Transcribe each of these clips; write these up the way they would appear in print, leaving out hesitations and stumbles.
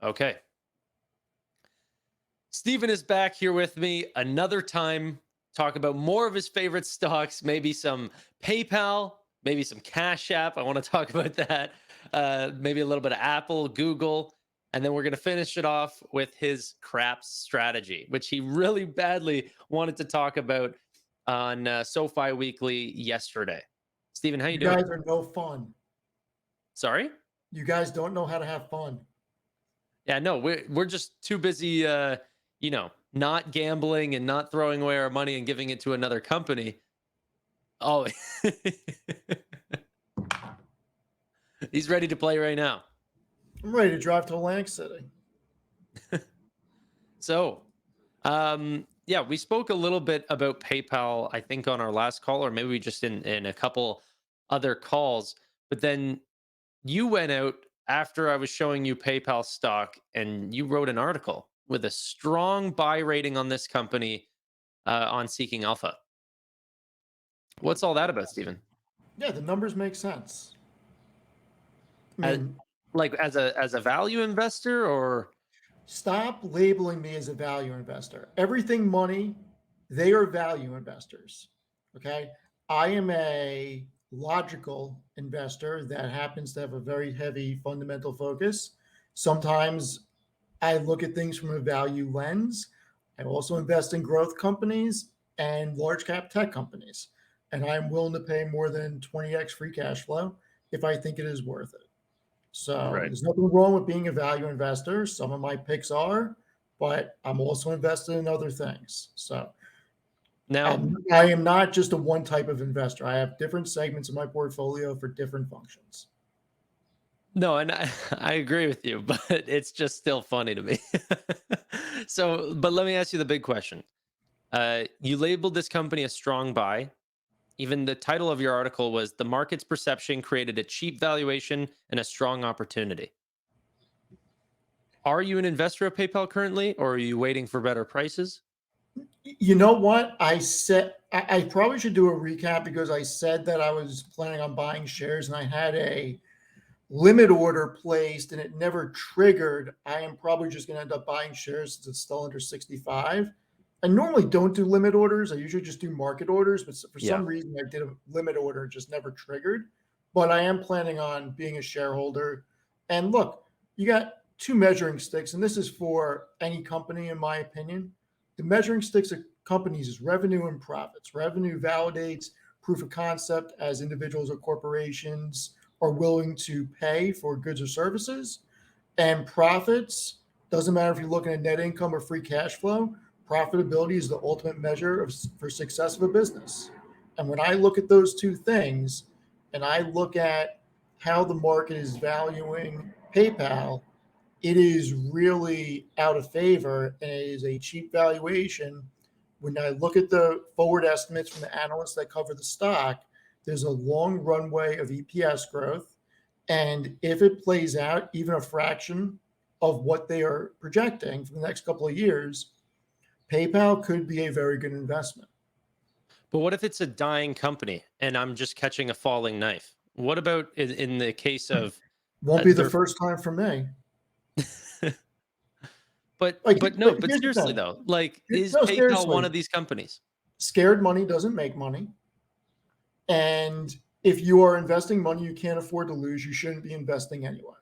Okay. Steven is back here with me another time, talk about more of his favorite stocks, maybe some PayPal, maybe some Cash App. I want to talk about that. Maybe a little bit of Apple, Google. And then we're going to finish it off with his craps strategy, which he really badly wanted to talk about on SoFi Weekly yesterday. Steven, how you You doing? guys are no fun. Sorry? You guys don't know how to have fun. Yeah, no, we're just too busy, not gambling and not throwing away our money and giving it to another company. Oh, he's ready to play right now. I'm ready to drive to Atlantic City. So, yeah, we spoke a little bit about PayPal, I think, on our last call, or maybe we just in a couple other calls. But then you went out after I was showing you PayPal stock, and you wrote an article with a strong buy rating on this company on Seeking Alpha. What's all that about, Stephen? Yeah, the numbers make sense. I As, mean, like as a value investor, or stop labeling me as a value investor. Everything money, they are value investors. Okay. I am a logical investor that happens to have a very heavy fundamental focus. Sometimes I look at things from a value lens. I also invest in growth companies and large cap tech companies. And I'm willing to pay more than 20x free cash flow if I think it is worth it. So right there's nothing wrong with being a value investor. Some of my picks are, but I'm also invested in other things. So now? I am not just a one type of investor. I have different segments of my portfolio for different functions. No, and I agree with you, but it's just still funny to me. So, but let me ask you the big question. You labeled this company a strong buy. Even the title of your article was "The Market's Perception Created a Cheap Valuation and a Strong Opportunity." Are you an investor of PayPal currently, or are you waiting for better prices? You know what? I probably should do a recap because I said that I was planning on buying shares and I had a limit order placed and it never triggered. I am probably just going to end up buying shares since it's still under 65. I normally don't do limit orders. I usually just do market orders, but for Yeah. some reason I did a limit order, it just never triggered. But I am planning on being a shareholder. And look, you got two measuring sticks, and this is for any company, in my opinion. The measuring sticks of companies is revenue and profits. Revenue validates proof of concept as individuals or corporations are willing to pay for goods or services. And profits, doesn't matter if you're looking at net income or free cash flow, profitability is the ultimate measure for success of a business. And when I look at those two things and I look at how the market is valuing PayPal, it is really out of favor and it is a cheap valuation. When I look at the forward estimates from the analysts that cover the stock, there's a long runway of EPS growth. And if it plays out even a fraction of what they are projecting for the next couple of years, PayPal could be a very good investment. But what if it's a dying company and I'm just catching a falling knife? What about in the case of Won't be the their first time for me. but Like, but no, like but here's the seriously thing. though, like, is No, PayPal one seriously, of these companies? scared money doesn't make money. And if you are investing money you can't afford to lose, you shouldn't be investing anyway.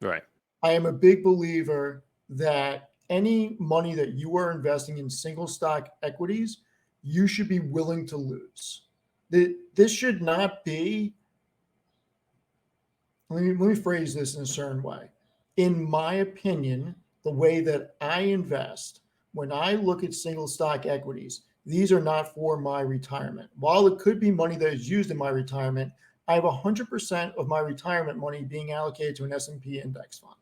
Right. I am a big believer that any money that you are investing in single stock equities, you should be willing to lose. This should not be, let me phrase this in a certain way. In my opinion, the way that I invest, when I look at single stock equities, these are not for my retirement. While it could be money that is used in my retirement, I have 100% of my retirement money being allocated to an S&P index fund.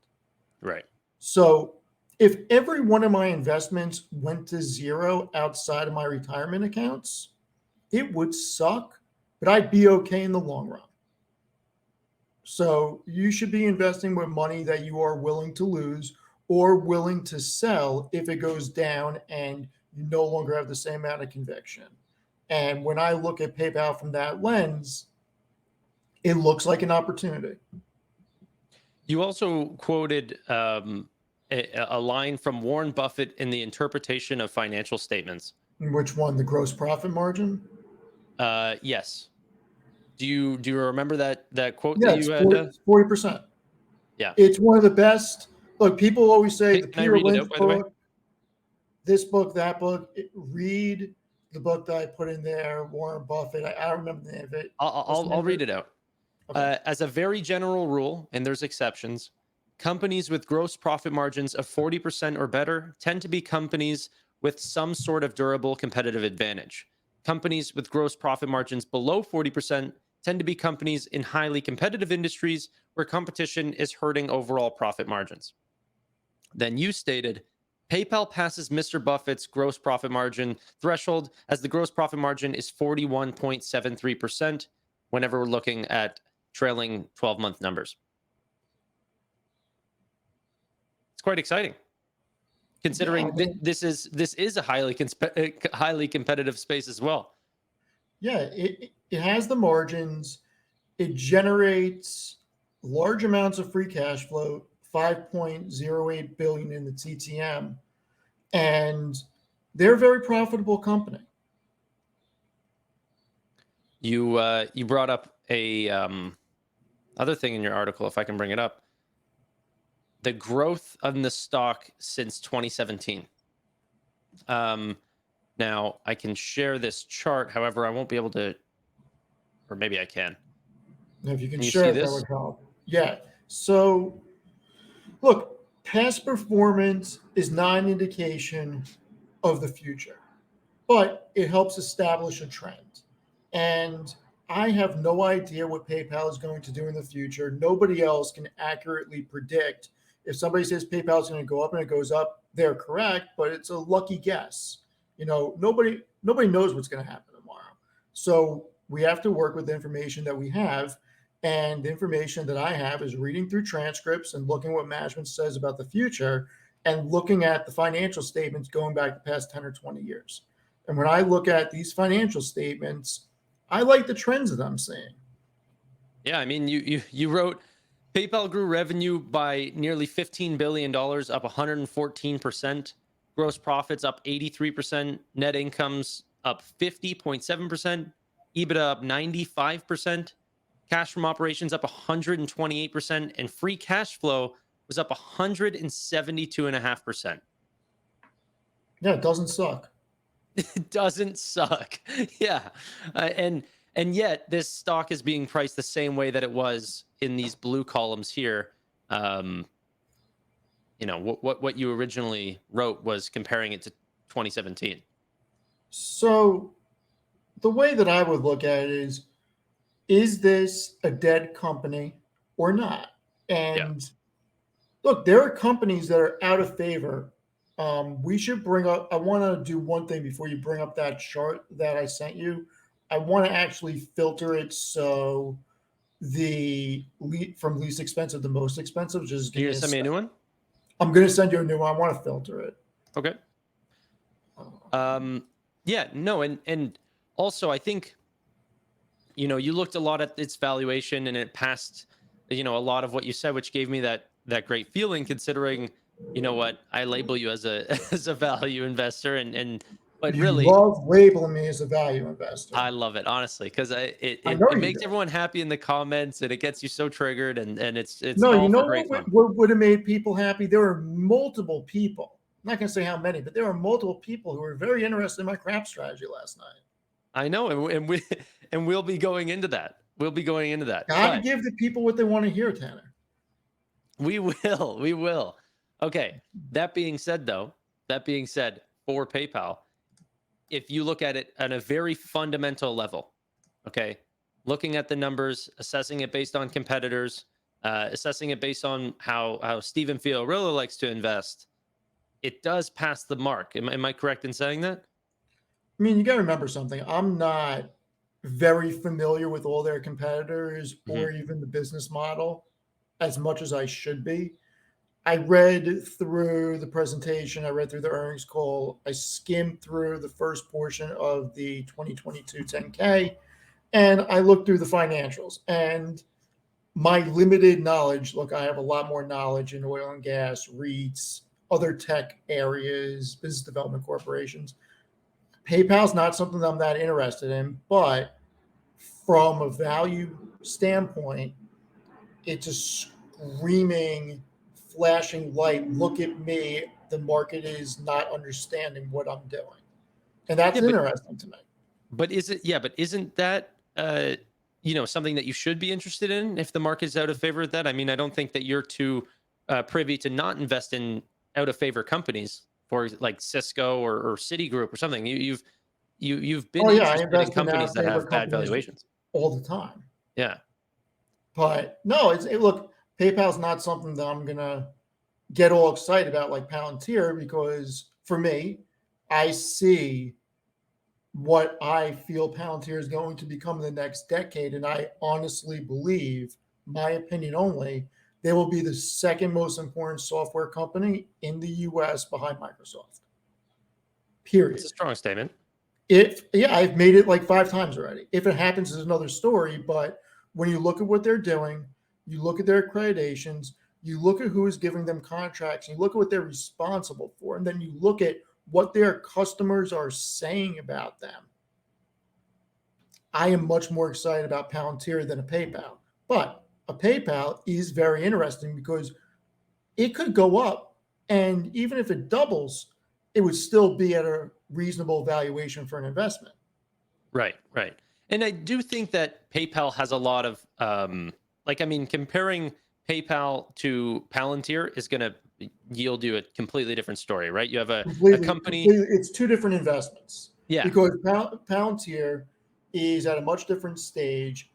Right. So if every one of my investments went to zero outside of my retirement accounts, it would suck, but I'd be okay in the long run. So you should be investing with money that you are willing to lose or willing to sell if it goes down and you no longer have the same amount of conviction. And when I look at PayPal from that lens, it looks like an opportunity. You also quoted a line from Warren Buffett in the interpretation of financial statements. Which one? The gross profit margin? Yes. Do you remember that quote that Yeah, you had? 40%. Yeah. It's one of the best. Look, people always say the Can I Peter read it Lynch out, by the way? book, this book, that book. Read the book that I put in there, Warren Buffett. I don't remember the name of it. What's the I'll name of read it? it out. Okay. As a very general rule, and there's exceptions, companies with gross profit margins of 40% or better tend to be companies with some sort of durable competitive advantage. Companies with gross profit margins below 40% tend to be companies in highly competitive industries where competition is hurting overall profit margins. Then you stated PayPal passes Mr. Buffett's gross profit margin threshold as the gross profit margin is 41.73% whenever we're looking at trailing 12-month numbers. It's quite exciting Yeah, I considering mean, this is a highly competitive space as well. yeah, it has the margins. It generates large amounts of free cash flow, 5.08 billion in the TTM, and they're a very profitable company. You brought up a other thing in your article, if I can bring it up, the growth of the stock since 2017. Now I can share this chart, however, I won't be able to, or maybe I can. If you can Can you share see it, that this? would help. Yeah. So, look, past performance is not an indication of the future, but it helps establish a trend. And I have no idea what PayPal is going to do in the future. Nobody else can accurately predict. If somebody says PayPal is going to go up and it goes up, they're correct, but it's a lucky guess. Nobody knows what's going to happen tomorrow. So we have to work with the information that we have. And the information that I have is reading through transcripts and looking what management says about the future and looking at the financial statements going back the past 10 or 20 years. And when I look at these financial statements, I like the trends that I'm seeing. Yeah, I mean, you wrote PayPal grew revenue by nearly $15 billion, up 114%. Gross profits up 83%. Net incomes up 50.7%. EBITDA up 95%. Cash from operations up 128%. And free cash flow was up 172.5%. Yeah, it doesn't suck. It doesn't suck. Yeah. And yet this stock is being priced the same way that it was in these blue columns here. Um, what you originally wrote was comparing it to 2017. So the way that I would look at it is this a dead company or not? Yeah. And look, there are companies that are out of favor. We should bring up, I want to do one thing before you bring up that chart that I sent you. I want to actually filter it so from least expensive to most expensive. Just give You're me gonna a send me a sec. new one? I'm going to send you a new one. I want to filter it. Okay. Um, Yeah, no, and also I think you looked a lot at its valuation and it passed a lot of what you said, which gave me that great feeling considering what I label you as a as a value investor and but You really love labeling me as a value investor. I love it honestly because it, I it know it you makes do. everyone happy in the comments and it gets you so triggered and it's No, you all know for great what fun. would have made people happy? There are multiple people. I'm not going to say how many, but there are multiple people who were very interested in my crap strategy last night. I know and and we'll be going into that. We'll be going into that. Got to But give the people what they want to hear, Tanner. we will. We will. Okay. That being said, though, that being said, for PayPal, if you look at it at a very fundamental level, okay, looking at the numbers, assessing it based on competitors, assessing it based on how Stephen Fiorillo likes to invest, it does pass the mark. Am I correct in saying that? I mean, you got to remember something. I'm not very familiar with all their competitors Hmm. or even the business model as much as I should be. I read through the presentation, I read through the earnings call, I skimmed through the first portion of the 2022 10K, and I looked through the financials. And my limited knowledge, look, I have a lot more knowledge in oil and gas, REITs, other tech areas, business development corporations. PayPal's not something that I'm that interested in, but from a value standpoint, it's a screaming, flashing light. Look at me. The market is not understanding what I'm doing. And that's Yeah, interesting to me. but is it yeah, but isn't that something that you should be interested in if the market's out of favor with that? I mean, I don't think that you're too privy to not invest in out of favor companies for like Cisco or Citigroup or something. You've been Oh, yeah, I interested in invest in out companies of that favor have bad companies valuations. all the time. Yeah. But no, look, PayPal's not something that I'm going to get all excited about like Palantir because for me, I see what I feel Palantir is going to become in the next decade. And I honestly believe, my opinion only, they will be the second most important software company in the US behind Microsoft. That's a Period. strong statement. If yeah, I've made it like 5 times already. If it happens is another story, but when you look at what they're doing, you look at their accreditations, you look at who is giving them contracts, you look at what they're responsible for, and then you look at what their customers are saying about them. I am much more excited about Palantir than a PayPal. But a PayPal is very interesting because it could go up, and even if it doubles, it would still be at a reasonable valuation for an investment. Right, right. And I do think that PayPal has a lot of like I mean comparing PayPal to Palantir is going to yield you a completely different story, right? You have a Completely, company, completely. It's two different investments yeah, because Palantir is at a much different stage.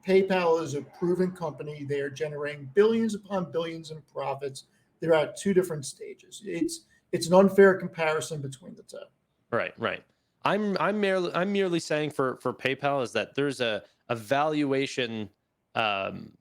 PayPal is a proven company. They are generating billions upon billions in profits. They're at two different stages. It's an unfair comparison between the two. right, right. I'm merely saying for PayPal is that there's a valuation um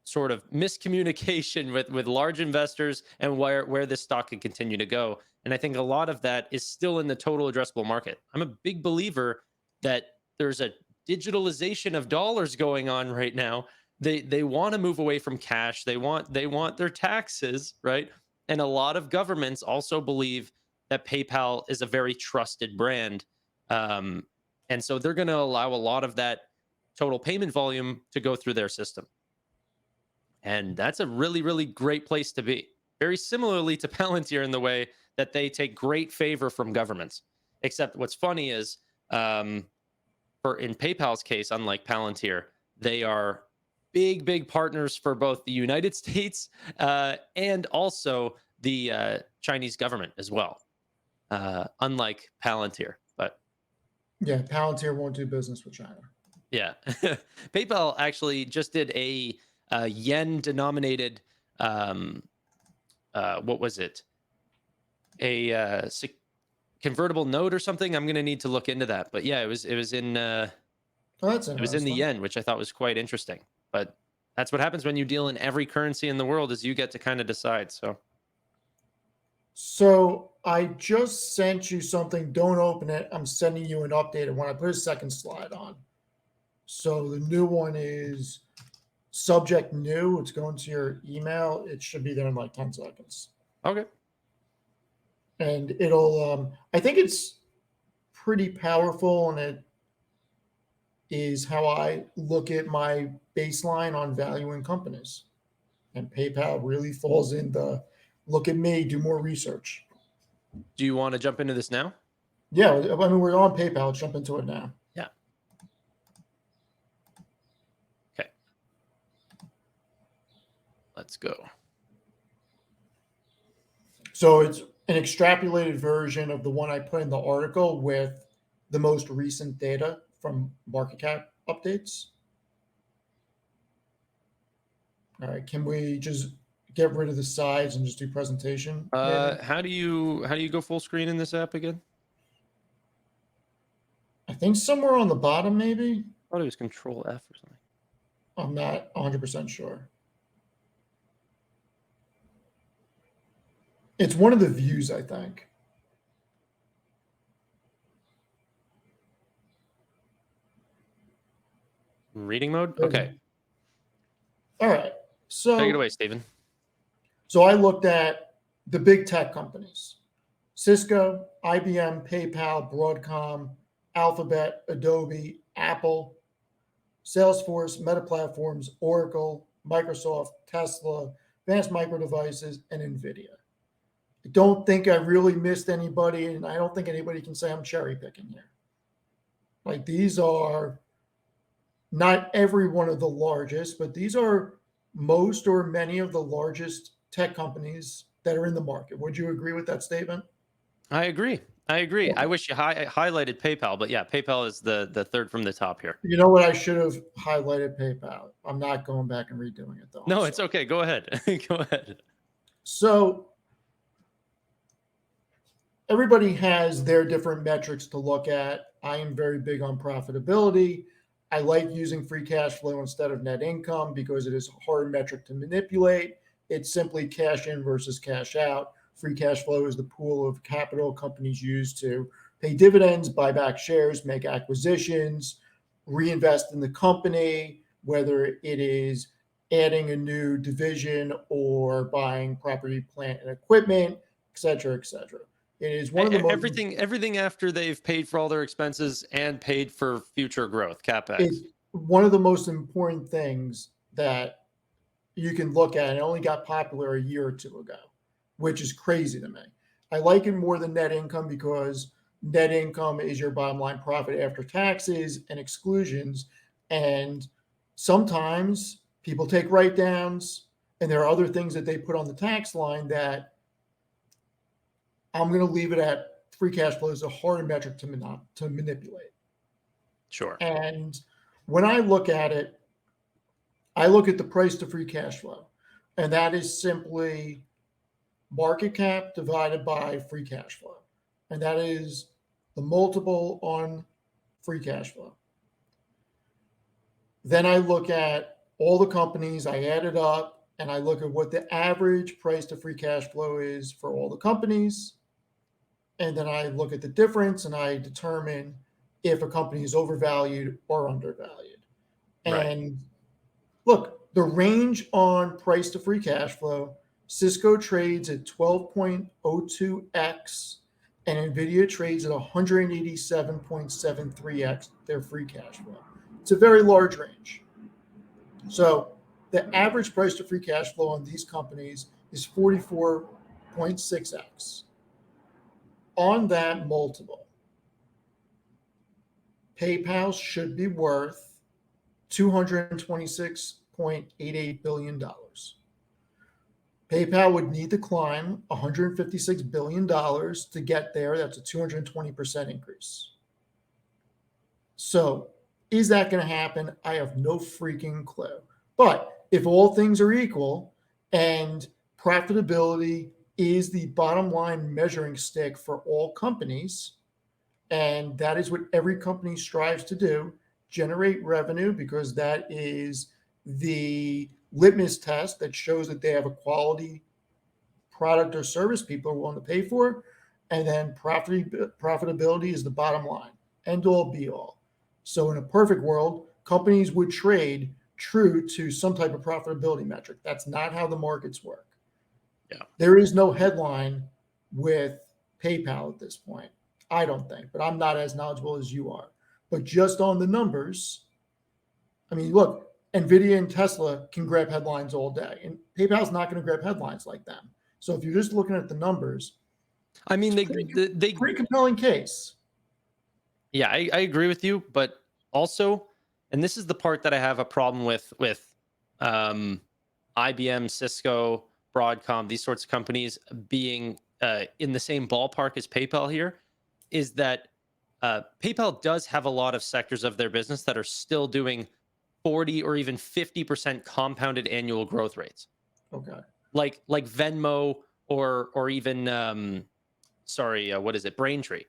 sort of miscommunication with large investors and where this stock can continue to go. And I think a lot of that is still in the total addressable market. I'm a big believer that there's a digitalization of dollars going on right now. They want to move away from cash. They want their taxes, right? And a lot of governments also believe that PayPal is a very trusted brand. Um, and so they're going to allow a lot of that total payment volume to go through their system. And that's a really, really great place to be. Very similarly to Palantir in the way that they take great favor from governments. Except what's funny is, for in PayPal's case, unlike Palantir, they are big, big partners for both the United States and also the Chinese government as well. Unlike Palantir, but Yeah, Palantir won't do business with China. yeah, PayPal actually just did a yen denominated um, what was it? A convertible note or something. I'm gonna need to look into that. But yeah, Oh, that's it was in the interesting. yen, which I thought was quite interesting. But that's what happens when you deal in every currency in the world, is you get to kind of decide. So So I just sent you something. Don't open it. I'm sending you an updated one. I put a second slide on. So the new one is subject new. It's going to your email. It should be there in like 10 seconds. okay, And I think it's pretty powerful and it is how I look at my baseline on valuing companies. And PayPal really falls in the look at me, do more research. do you want to jump into this now? Yeah, I mean, we're on PayPal. Let's jump into it now. Yeah. Okay. Let's go. So it's an extrapolated version of the one I put in the article with the most recent data from market cap updates. All right, can we just get rid of the sides and just do presentation? Maybe. How do you go full screen in this app again? I think somewhere on the bottom, maybe. I thought it was Control F or something. I'm not 100% sure. It's one of the views, I think. Reading mode. There's Okay. All right. Take it So away, Stephen. so I looked at the big tech companies: Cisco, IBM, PayPal, Broadcom, Alphabet, Adobe, Apple, Salesforce, Meta Platforms, Oracle, Microsoft, Tesla, Advanced Micro Devices, and Nvidia. I don't think I really missed anybody, and I don't think anybody can say I'm cherry picking here. Like, these are not every one of the largest, but these are most or many of the largest tech companies that are in the market. Would you agree with that statement? I agree. I agree. I Okay. wish you highlighted PayPal, but yeah, PayPal is the third from the top here. You know what? I should have highlighted PayPal. I'm not going back and redoing it though. I'm No, it's sorry. okay. Go ahead. Go ahead. So everybody has their different metrics to look at. I am very big on profitability. I like using free cash flow instead of net income because it is a hard metric to manipulate. It's simply cash in versus cash out. Free cash flow is the pool of capital companies use to pay dividends, buy back shares, make acquisitions, reinvest in the company, whether it is adding a new division or buying property, plant, and equipment, et cetera, et cetera. It is one of the most Everything after they've paid for all their expenses and paid for future growth, it's capex. one of the most important things that you can look at. It only got popular a year or two ago, which is crazy to me. I like it more than net income because net income is your bottom line profit after taxes and exclusions. And sometimes people take write downs, and there are other things that they put on the tax line that I'm going to leave it at free cash flow is a hard metric to manipulate. Sure. And when I look at it, I look at the price to free cash flow, and that is simply market cap divided by free cash flow. And that is the multiple on free cash flow. Then I look at all the companies, I add it up, and I look at what the average price to free cash flow is for all the companies. And then I look at the difference and I determine if a company is overvalued or undervalued. Right. And look, the range on price to free cash flow, Cisco trades at 12.02x and Nvidia trades at 187.73x their free cash flow. It's a very large range. So the average price to free cash flow on these companies is 44.6x. On that multiple, PayPal should be worth $226.88 billion. PayPal would need to climb $156 billion to get there. That's a 220% increase. So, is that going to happen? I have no freaking clue. But if all things are equal and profitability is the bottom line measuring stick for all companies, and that is what every company strives to do, generate revenue, because that is the litmus test that shows that they have a quality product or service people are willing to pay for. And then profitability is the bottom line, end all be all. So in a perfect world, companies would trade true to some type of profitability metric. That's not how the markets work. Yeah. There is no headline with PayPal at this point, I don't think, but I'm not as knowledgeable as you are. But just on the numbers, I mean, look, Nvidia and Tesla can grab headlines all day, and PayPal's not going to grab headlines like them. So if you're just looking at the numbers, I mean, it's a pretty compelling case. yeah, I agree with you, but also, and this is the part that I have a problem with um, IBM, Cisco, Broadcom, these sorts of companies being in the same ballpark as PayPal here, is that PayPal does have a lot of sectors of their business that are still doing 40 or even 50% compounded annual growth rates, Okay. like Venmo or even sorry, what is it, Braintree?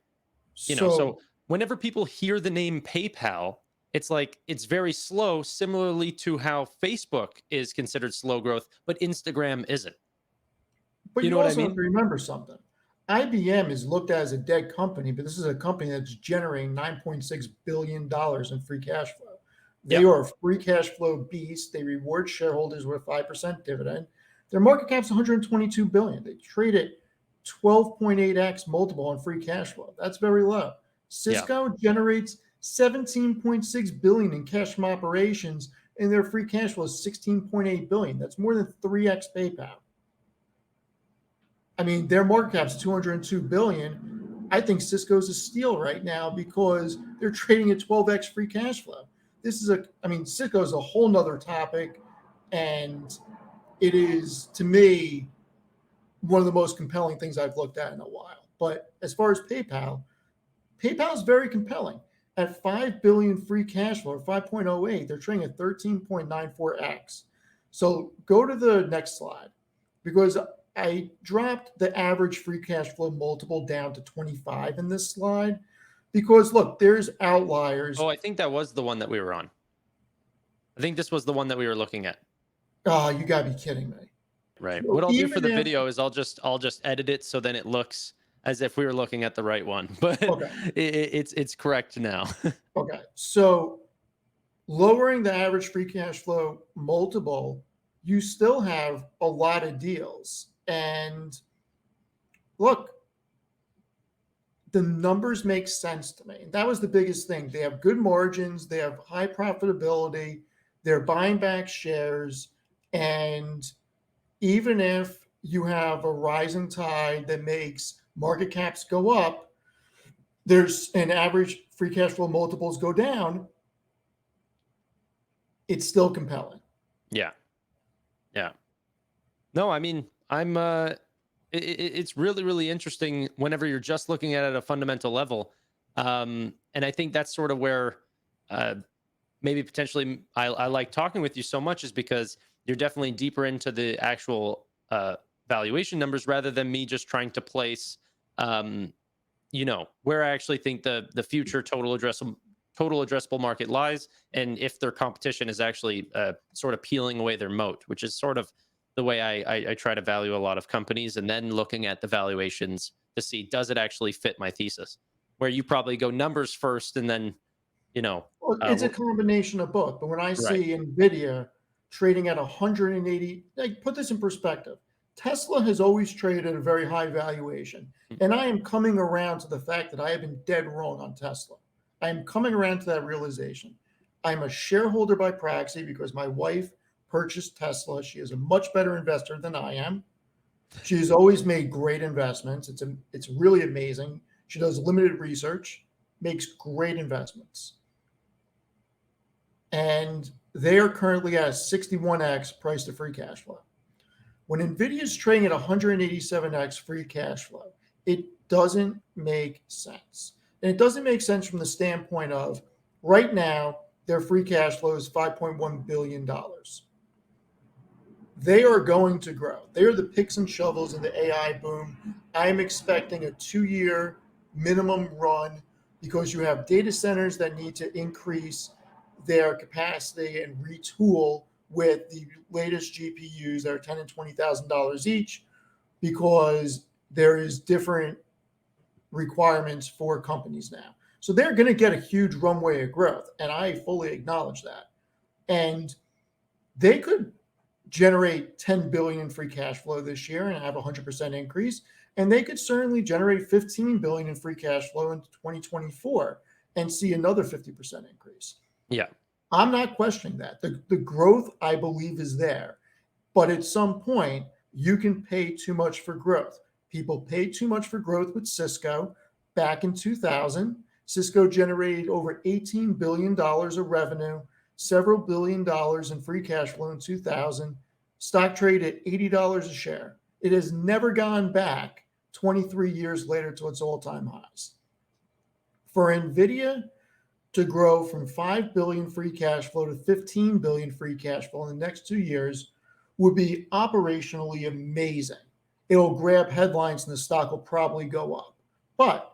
So So whenever people hear the name PayPal, it's like it's very slow, similarly to how Facebook is considered slow growth, but Instagram isn't. but You know you what I also have mean? to remember something. IBM is looked at as a dead company, but this is a company that's generating $9.6 billion in free cash flow. They Yep. are a free cash flow beast. They reward shareholders with a 5% dividend. Their market cap's 122 billion. They trade at 12.8x multiple on free cash flow. That's very low. Yeah. Cisco generates 17.6 billion in cash from operations, and their free cash flow is 16.8 billion. That's more than 3x PayPal. I mean, their market cap's 202 billion. I think Cisco's a steal right now because they're trading at 12x free cash flow. Cisco's a whole nother topic, and it is, to me, one of the most compelling things I've looked at in a while. But as far as PayPal is very compelling. At 5 billion free cash flow, or 5.08, they're trading at 13.94x. So go to the next slide, because I dropped the average free cash flow multiple down to 25 in this slide, because look, there's outliers. Oh, I think that was the one that we were on. I think this was the one that we were looking at. Oh, you gotta be kidding me. Right. So What I'll do for even the if video is I'll just edit it so then it looks as if we were looking at the right one. But Okay, it's correct now. okay. So lowering the average free cash flow multiple, you still have a lot of deals. And look, the numbers make sense to me. That was the biggest thing. They have good margins, they have high profitability, they're buying back shares. And even if you have a rising tide that makes market caps go up, there's an average free cash flow multiples go down, it's still compelling. Yeah. Yeah. No, I mean, it's really, really interesting whenever you're just looking at it at a fundamental level. And I think that's sort of where uh, maybe potentially I like talking with you so much, is because you're definitely deeper into the actual valuation numbers rather than me just trying to place, um, where I actually think the future total addressable market lies, and if their competition is actually sort of peeling away their moat, which is sort of the way I try to value a lot of companies, and then looking at the valuations to see, does it actually fit my thesis? Where you probably go numbers first, and then you know, Well, it's a combination of both. But when I right, see Nvidia trading at 180, like, put this in perspective. Tesla has always traded at a very high valuation. mm, And I am coming around to the fact that I have been dead wrong on Tesla. I am coming around to that realization. I'm a shareholder by proxy because my wife purchased Tesla. She is a much better investor than I am. She has always made great investments. It's really amazing. She does limited research, makes great investments, and they are currently at a 61x price to free cash flow. When Nvidia is trading at 187x free cash flow, it doesn't make sense. And it doesn't make sense from the standpoint of, right now, their free cash flow is $5.1 billion. They are going to grow. They are the picks and shovels in the AI boom. I'm expecting a 2-year minimum run, because you have data centers that need to increase their capacity and retool with the latest GPUs that are $10,000 and $20,000 each, because there is different requirements for companies now. So they're going to get a huge runway of growth, and I fully acknowledge that. And they could generate 10 billion in free cash flow this year and have a 100% increase, and they could certainly generate 15 billion in free cash flow in 2024 and see another 50% increase. yeah, I'm not questioning that. The growth, I believe, is there. But at some point, you can pay too much for growth. People paid too much for growth with Cisco back in 2000. Cisco generated over $18 billion of revenue, several $billion in free cash flow in 2000. Stock traded at $80 a share. It has never gone back 23 years later to its all-time highs. For Nvidia to grow from 5 billion free cash flow to 15 billion free cash flow in the next 2 years would be operationally amazing. It'll grab headlines and the stock will probably go up. But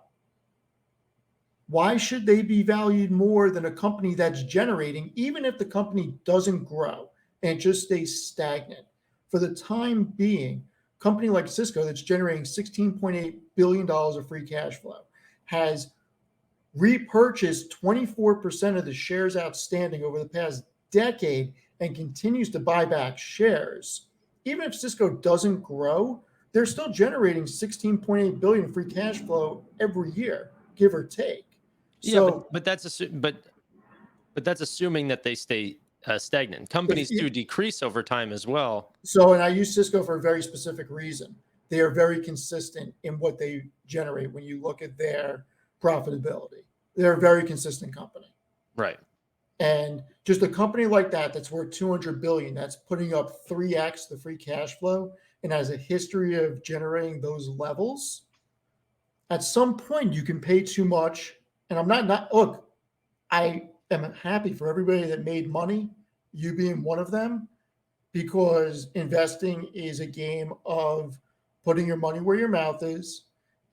why should they be valued more than a company that's generating, even if the company doesn't grow and just stays stagnant? For the time being, a company like Cisco that's generating $16.8 billion of free cash flow has repurchased 24% of the shares outstanding over the past decade and continues to buy back shares. Even if Cisco doesn't grow, they're still generating 16.8 billion free cash flow every year, give or take. Yeah, but So but that's assuming that they stay stagnant. if Companies do decrease over time as well. so, and I use Cisco for a very specific reason. They are very consistent in what they generate when you look at their profitability. They're a very consistent company. Right. And just a company like that that's worth 200 billion, that's putting up 3x the free cash flow and has a history of generating those levels. At some point, you can pay too much. And I'm not look, I am happy for everybody that made money, you being one of them, because investing is a game of putting your money where your mouth is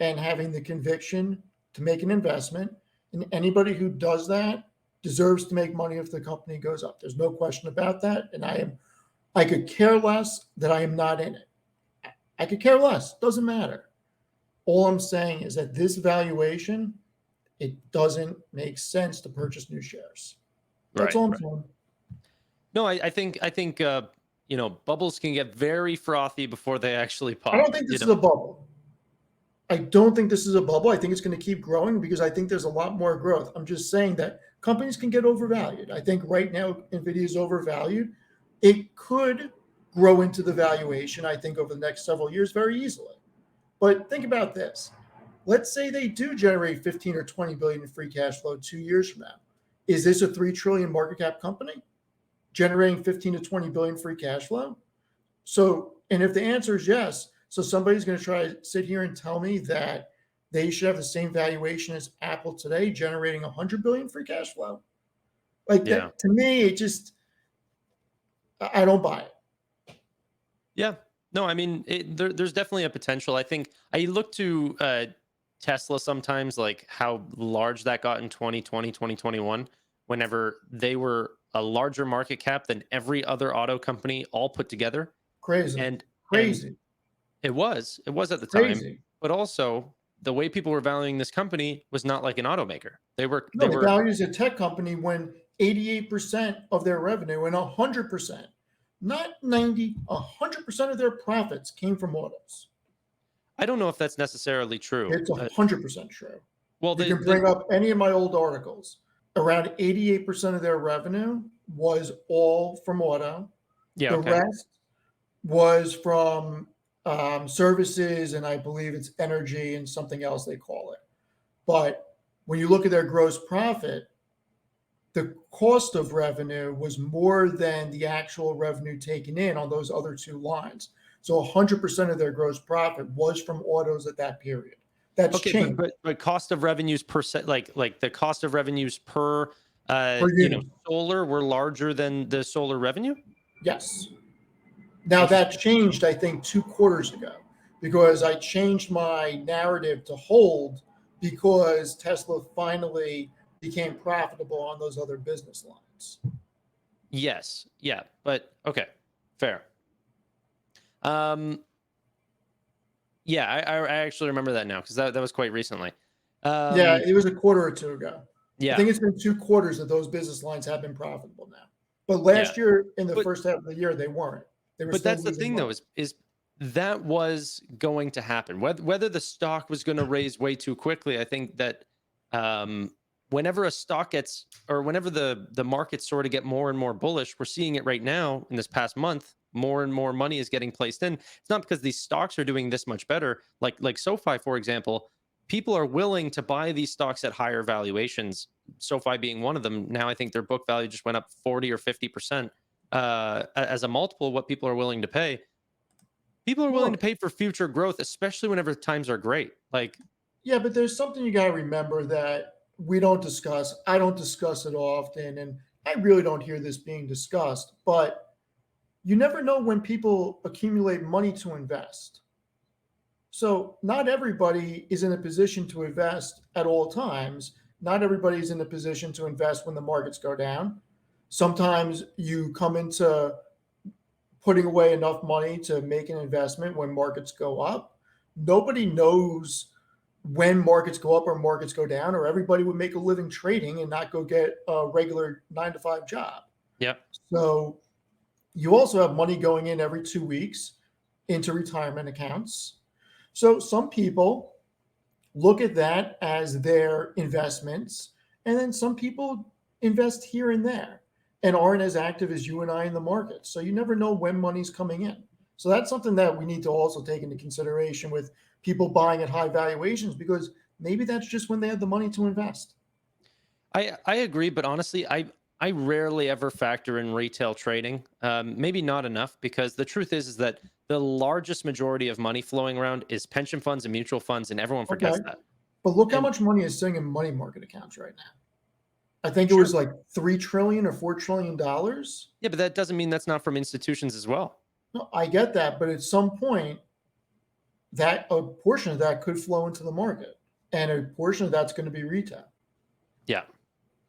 and having the conviction to make an investment. And anybody who does that deserves to make money if the company goes up. There's no question about that. And I could care less that I am not in it. I could care less. Doesn't matter. All I'm saying is that this valuation, it doesn't make sense to purchase new shares. That's Right. all I'm Right. saying. No, I think bubbles can get very frothy before they actually I don't pop. think this is a bubble. I don't think this is a bubble. I think it's going to keep growing because I think there's a lot more growth. I'm just saying that companies can get overvalued. I think right now Nvidia is overvalued. It could grow into the valuation, I think, over the next several years very easily. But think about this. Let's say they do generate 15 or 20 billion in free cash flow 2 years from now. Is this a 3 trillion market cap company generating 15 to 20 billion free cash flow? So, and if the answer is yes, so somebody's going to try to sit here and tell me that they should have the same valuation as Apple today, generating 100 billion free cash flow. Like Yeah. that, to me, it just, I don't buy it. Yeah. No, I mean, there's definitely a potential. I think I look to Tesla sometimes, like how large that got in 2020, 2021, whenever they were a larger market cap than every other auto company all put together. Crazy, And crazy, it was at the time, crazy. but also the way people were valuing this company was not like an automaker. They were No, they the were value is a tech company when 88% of their revenue and 100%, not 90, 100% of their profits came from autos. I don't know if that's necessarily true. It's 100% true. Well, You the can the bring up any of my old articles. Around 88% of their revenue was all from auto. yeah, The okay. rest was from services, and I believe it's energy and something else they call it. But when you look at their gross profit, the cost of revenue was more than the actual revenue taken in on those other two lines. So 100% of their gross profit was from autos at that period. That's Okay, but changed but but cost of revenues per se, like the cost of revenues per per unit. solar were larger than the solar revenue? Yes. Now that Interesting. changed, I think, 2 quarters ago because I changed my narrative to hold because Tesla finally became profitable on those other business lines. Yes. Yeah. But okay. Fair. Um yeah, I actually remember that now because that was quite recently. Yeah, Um it was a quarter or two ago. I yeah, think it's been 2 quarters that those business lines have been profitable now. But yeah. last year, in the But first half of the year, they weren't. They were but still that's the losing thing though, money. is that was going to happen. Whether the stock was going to raise way too quickly, I think that whenever a stock gets, or whenever the markets sort of get more and more bullish, we're seeing it right now in this past month. More and more money is getting placed in. It's not because these stocks are doing this much better. Like SoFi, for example, people are willing to buy these stocks at higher valuations. SoFi being one of them. Now I think their book value just went up 40 or 50% as a multiple of what people are willing to pay. People are willing to Look, pay for future growth, especially whenever times are great. Like, yeah, but there's something you got to remember that we don't discuss. I don't discuss it often, and I really don't hear this being discussed. But you never know when people accumulate money to invest. So not everybody is in a position to invest at all times. Not everybody is in a position to invest when the markets go down. Sometimes you come into putting away enough money to make an investment when markets go up. Nobody knows when markets go up or markets go down, or everybody would make a living trading and not go get a regular 9 to 5 job. Yep. So you also have money going in every 2 weeks into retirement accounts. So some people look at that as their investments, and then some people invest here and there and aren't as active as you and I in the market. So you never know when money's coming in. So that's something that we need to also take into consideration with people buying at high valuations, because maybe that's just when they have the money to invest. I agree, but honestly, I rarely ever factor in retail trading. Maybe not enough, because the truth is that the largest majority of money flowing around is pension funds and mutual funds, and everyone Okay. forgets that. But look how And much money is sitting in money market accounts right now. I think it sure, was like 3 trillion or $4 trillion. yeah, but that doesn't mean that's not from institutions as well. No, I get that, but at some point, that a portion of that could flow into the market, and a portion of that's going to be retail. Yeah.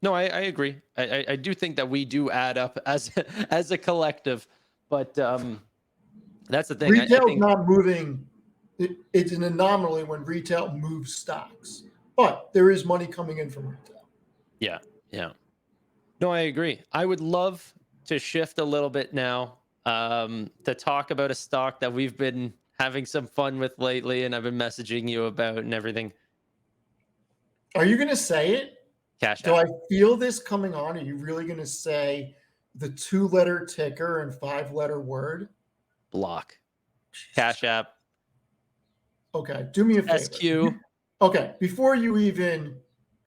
No, I agree. I do think that we do add up as as a collective, but that's the thing. I Retail is think not moving. It's an anomaly when retail moves stocks, but there is money coming in from retail. yeah, yeah. No, I agree. I would love to shift a little bit now, to talk about a stock that we've been having some fun with lately, and I've been messaging you about and everything. Are you going to say it? Cash Do App. I feel this coming on? Are you really going to say the 2 letter ticker and 5 letter word? Block. Jesus Cash Christ. App. Okay, do me a favor. SQ. Okay, before you even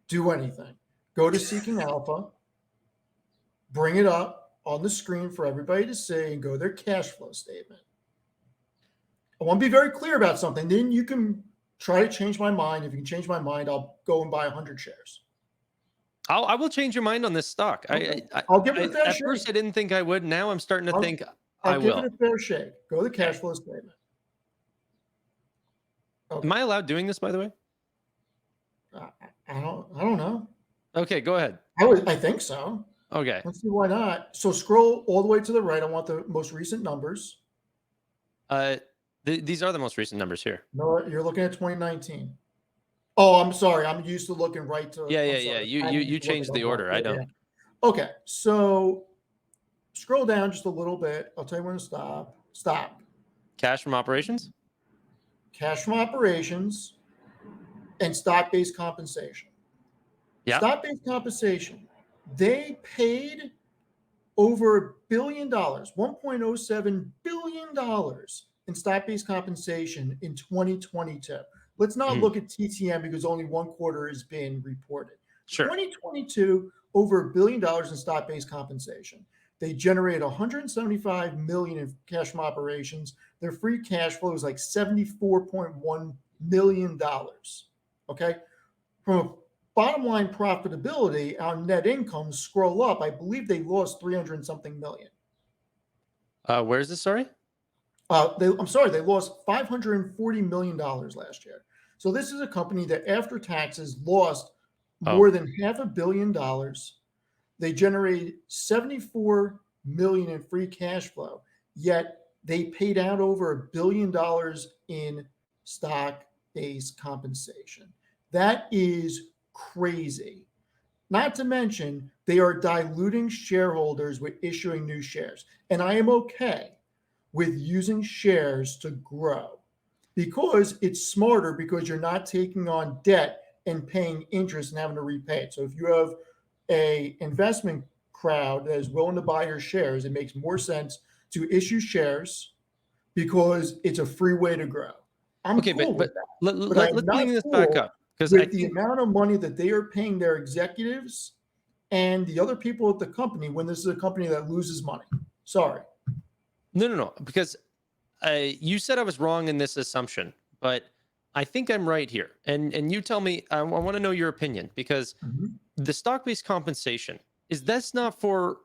do anything, go to Seeking Alpha, bring it up on the screen for everybody to see, and go to their cash flow statement. I want to be very clear about something. Then you can try to change my mind. If you can change my mind, I'll go and buy 100 shares. I will change your mind on this stock. Okay. I'll give it a fair At shake. first I didn't think I would. Now I'm starting to I'll, think I I'll give it will. a fair shake. Go to the cash Okay. flow statement. Am Okay. I allowed doing this, by the way? I, I don't know. Okay, go ahead. I think so. Okay. Let's see why not. So scroll all the way to the right. I want the most recent numbers. Uh, these are the most recent numbers here. No, you're looking at 2019. Oh, I'm sorry. I'm used to looking right to. Yeah, I'm yeah, yeah. sorry. You I you didn't you used to look changed the above right. order. I Yeah, don't. yeah. Okay, so scroll down just a little bit. I'll tell you when to stop. Stop. Cash from operations? Cash from operations and stock-based compensation. Yeah. Stock-based compensation. They paid over $1 billion, $1.07 billion in stock-based compensation in 2022. Let's not Mhm. look at TTM because only one quarter has been reported. Sure. 2022, over $1 billion in stock-based compensation. They generated 175 million in cash from operations. Their free cash flow is like $74.1 million. Okay. From a bottom line profitability, our net income, scroll up, I believe they lost 300 and something million. Where is this? Sorry. I'm sorry, they lost $540 million last year. So this is a company that after taxes lost Oh, more than $500 million. They generated 74 million in free cash flow, yet they paid out over $1 billion in stock-based compensation. That is crazy. Not to mention, they are diluting shareholders with issuing new shares. And I am okay with using shares to grow because it's smarter, because you're not taking on debt and paying interest and having to repay it. So if you have a investment crowd that is willing to buy your shares, it makes more sense to issue shares because it's a free way to grow. I'm okay, cool with but that. But let's I'm not bring this back cool up, because I with the think amount of money that they are paying their executives and the other people at the company when this is a company that loses money. Sorry. no, because you said I was wrong in this assumption, but I think I'm right here. And you tell me. I want to know your opinion, because Mhm. the stock-based compensation, is that's not for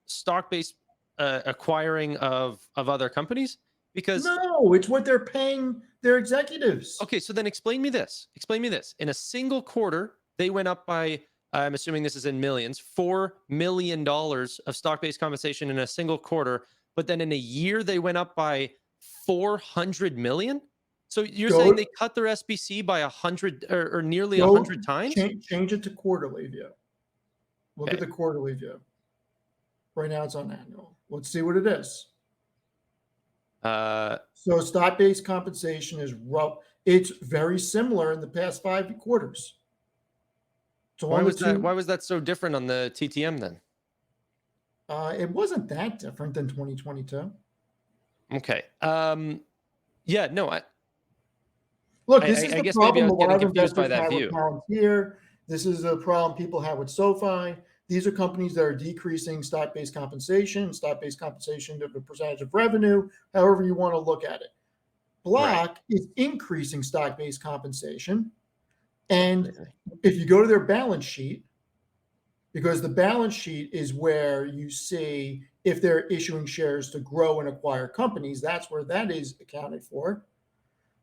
stock-based acquiring of other companies? Because No, it's what they're paying their executives. okay, so then explain me this. Explain me this. In a single quarter, they went up by, I'm assuming this is in millions, $4 million of stock-based compensation in a single quarter. But then in a year, they went up by 400 million. So you're saying Go they cut their SBC by 100 or nearly go 100 times? change it to quarterly view. Look at Okay. the quarterly view. Right now it's on annual. Let's see what it is. Uh, So stock-based compensation is rough. It's very similar in the past 5 quarters. So why on the was that? two, Why was that so different on the TTM then? it wasn't that different than 2022. Okay. Yeah, no, Look, this is I the guess maybe I problem a was lot getting of confused by investors that have with view. Palantir. This is a problem people have with SoFi. These are companies that are decreasing stock-based compensation of a percentage of revenue, however you want to look at it. Right. Block is increasing stock-based compensation. So And crazy. if you go to their balance sheet, because the balance sheet is where you see if they're issuing shares to grow and acquire companies, that's where that is accounted for.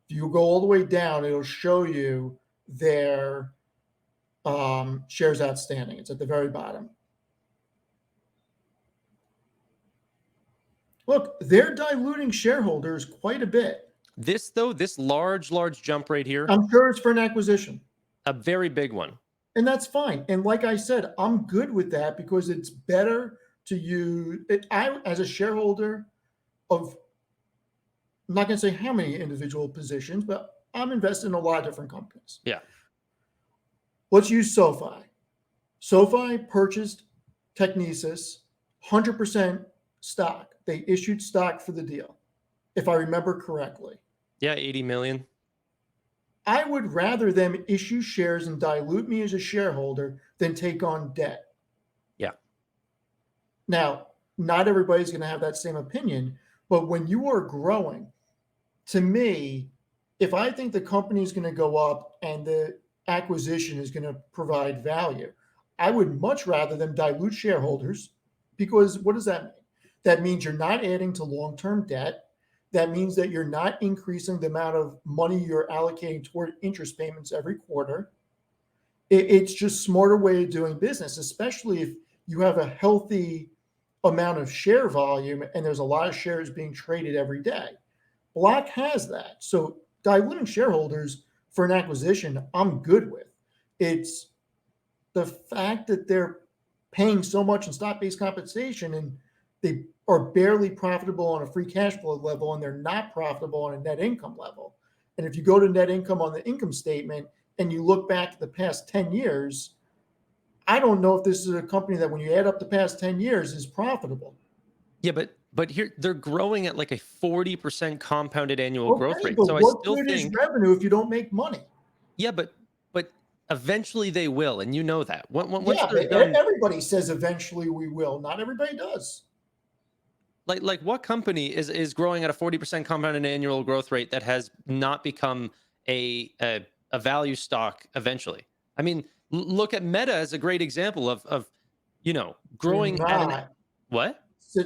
If you go all the way down, it'll show you their shares outstanding. It's at the very bottom. Look, they're diluting shareholders quite a bit. This though, this large jump right here, I'm sure it's for an acquisition, a very big one. and that's fine. And like I said, I'm good with that because it's better to use it. I, as a shareholder of, I'm not going to say how many individual positions, but I'm invested in a lot of different companies. Yeah. Let's use SoFi. SoFi purchased Technesis 100% stock. They issued stock for the deal, if I remember correctly. Yeah, 80 million. I would rather them issue shares and dilute me as a shareholder than take on debt. Yeah. Now, not everybody's going to have that same opinion, but when you are growing, to me, if I think the company is going to go up and the acquisition is going to provide value, I would much rather them dilute shareholders because what does that mean? That means you're not adding to long term debt. That means that you're not increasing the amount of money you're allocating toward interest payments every quarter. It's just smarter way of doing business, especially if you have a healthy amount of share volume and there's a lot of shares being traded every day. Block has that. So diluting shareholders for an acquisition, I'm good with. It's the fact that they're paying so much in stock-based compensation and they are barely profitable on a free cash flow level and they're not profitable on a net income level. And if you go to net income on the income statement and you look back at the past 10 years, I don't know if this is a company that when you add up the past 10 years is profitable. Yeah, but here they're growing at like a 40% compounded annual growth Okay, rate. but So I what still good is think, revenue if you don't make money? yeah, but eventually they will, and you know that. Once Yeah, they're but done, everybody says eventually we will. Not everybody does. like what company is growing at a 40% compounded annual growth rate that has not become a value stock eventually? I mean, look at Meta as a great example of Do growing at an not what?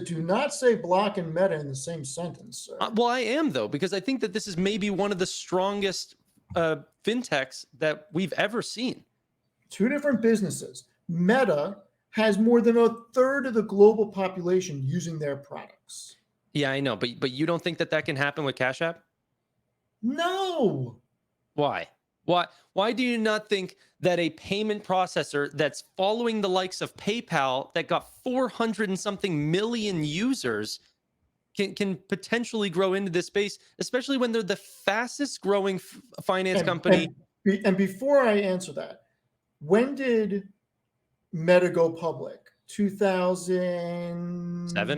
do not say block and meta in the same sentence, sir. Well, I am though, because I think that this is maybe one of the strongest fintechs that we've ever seen. Two different businesses. Meta has more than a third of the global population using their products. Yeah, I know, but you don't think that that can happen with Cash App? No. Why? Why do you not think that a payment processor that's following the likes of PayPal that got 400 and something million users can potentially grow into this space, especially when they're the fastest growing finance And company? before I answer that, when did Meta go public? 7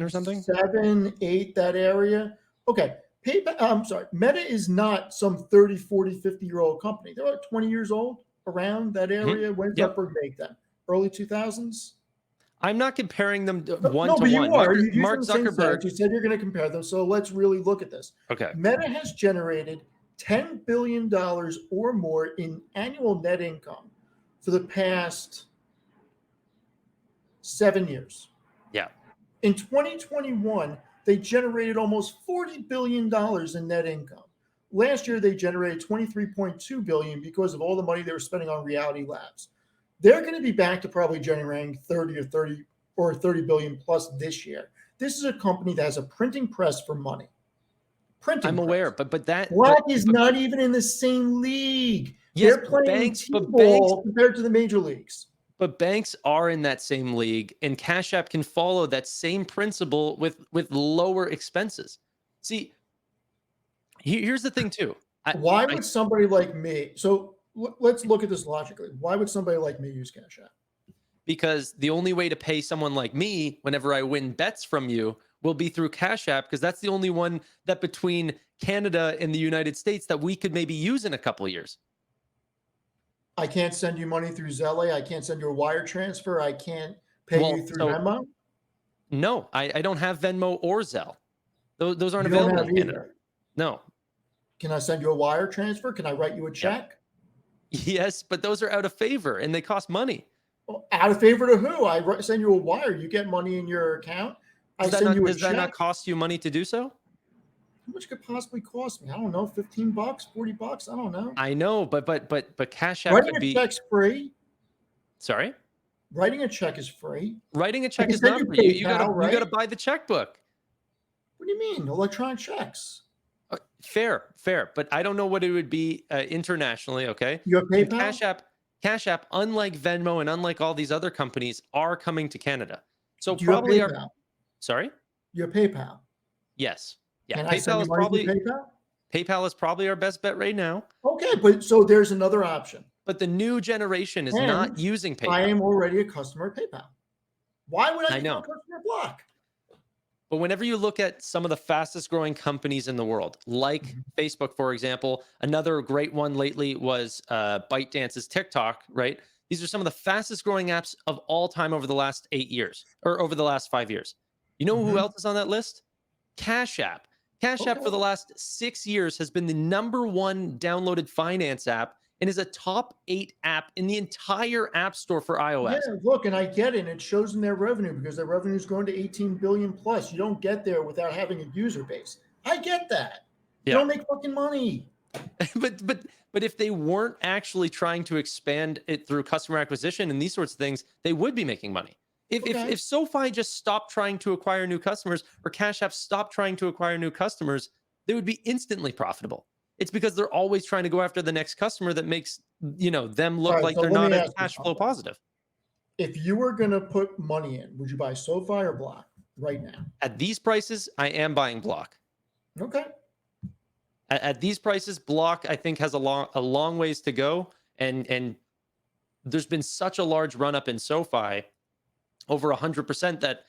or something? 2007, 8, that area. Okay. PayPal, I'm sorry. Meta is not some 30, 40, 50-year-old company. They're like 20 years old around that Mhm. area. When did Yep. Zuckerberg make them? Early 2000s? I'm not comparing them No, one no, to but you one. are. You use them Mark in the same Zuckerberg. sense. You said you're going to compare them. So let's really look at this. Okay. Meta has generated $10 billion or more in annual net income for the past 7 years. Yeah. In 2021, they generated almost $40 billion in net income. Last year, they generated 23.2 billion because of all the money they were spending on Reality Labs. They're going to be back to probably generating 30 billion plus this year. This is a company that has a printing press for money. Printing I'm aware, press. but that Black is not even in the same league. yes, They're playing but banks T-ball compared to the major leagues. but banks are in that same league, and Cash App can follow that same principle with lower expenses. See, here's the thing too. Why I would somebody like me? So let's look at this logically. Why would somebody like me use Cash App? because the only way to pay someone like me whenever I win bets from you will be through Cash App, because that's the only one that between Canada and the United States that we could maybe use in a couple of years. I can't send you money through Zelle. I can't send you a wire transfer. I can't pay you Well, through so Venmo. no, I don't have Venmo or Zelle. Those aren't You don't available have in Canada. either. No. Can I send you a wire transfer? Can I write you a Yeah. check? Yes, but those are out of favor and they cost money. Well, out of favor to who? Send you a wire. You get money in your account. I send you a Does that not check. cost you money to do so? How much could possibly cost me? I don't know, $15, $40. I don't know. I know, but Cash App Writing could a be check's free. sorry? Writing a check is free. Writing a I check can is send not you for you. You PayPal, gotta right? buy the checkbook. What do you mean? Electronic checks. Fair, but I don't know what it would be internationally. Okay, You have and PayPal? Cash App, unlike Venmo and unlike all these other companies, are coming to Canada. So Do you have probably our PayPal? sorry. You have PayPal. Yes, yeah. Can I send you money through PayPal? PayPal is probably our best bet right now. Okay, but so there's another option. But the new generation is not And using I PayPal. am already a customer of PayPal. Why would I I become a know. customer of Block? But whenever you look at some of the fastest growing companies in the world, like Mhm. Facebook, for example, another great one lately was ByteDance's TikTok, right? These are some of the fastest growing apps of all time over the last 8 years or over the last 5 years. You know who Mhm. else is on that list? Cash App. Cash App for the Okay. last 6 years has been the number one downloaded finance app and is a top 8 app in the entire app store for Yeah, iOS. look, and I get it. It shows in their revenue because their revenue is going to 18 billion plus. You don't get there without having a user base. I get that. You Yeah. don't make fucking money. but if they weren't actually trying to expand it through customer acquisition and these sorts of things, they would be making money. Okay. If SoFi just stopped trying to acquire new customers or Cash App stopped trying to acquire new customers, they would be instantly profitable. It's because they're always trying to go after the next customer that makes them All look right. like So they're let not me as ask you cash flow something. positive. If you were going to put money in, would you buy SoFi or Block right now? At these prices, I am buying Block. Okay. At these prices, Block I think has a long ways to go, and there's been such a large run up in SoFi, over 100%, that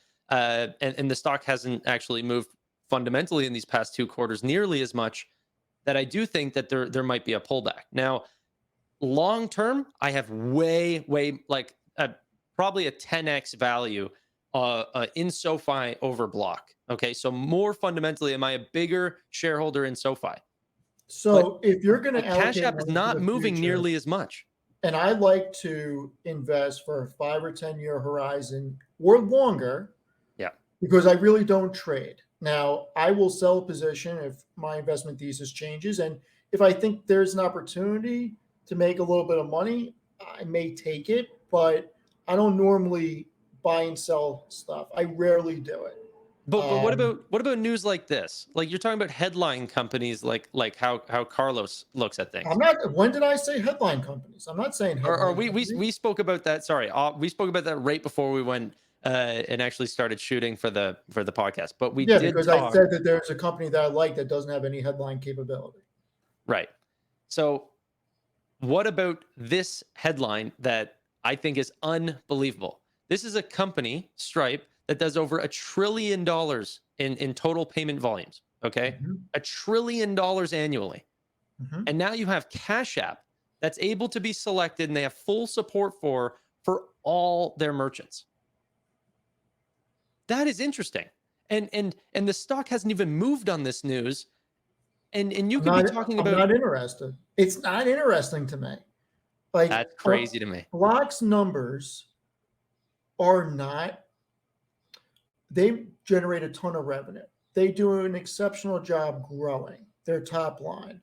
and the stock hasn't actually moved fundamentally in these past 2 quarters nearly as much, that I do think that there might be a pullback. Now, long term, I have way like probably a 10x value in SoFi over Block. Okay, so more fundamentally, am I a bigger shareholder in SoFi? But So if you're going to Cash allocate App is money for not the moving future, nearly as much. and I like to invest for a 5 or 10 year horizon or longer Yeah. because I really don't trade. Now, I will sell a position if my investment thesis changes. And if I think there's an opportunity to make a little bit of money, I may take it, but I don't normally buy and sell stuff. I rarely do it. But Um, what about news like this? Like you're talking about headline companies, like how Carlos looks at I'm things. not, when did I say headline companies? I'm not saying Or headline companies. we spoke about that. Sorry, we spoke about that right before we went and actually started shooting for the podcast. But we Yeah, did because I talk. said that there's a company that I like that doesn't have any headline capability. Right. So what about this headline that I think is unbelievable? This is a company, Stripe, that does over $1 trillion in total payment volumes. Okay, Mhm, $1 trillion annually. mhm. And now you have Cash App that's able to be selected and they have full support for all their merchants. That is interesting. And the stock hasn't even moved on this news. And you I'm could be not talking I'm about not interested. It's not interesting to me. Like, that's crazy to me. Block's numbers are not, they generate a ton of revenue. They do an exceptional job growing their top line.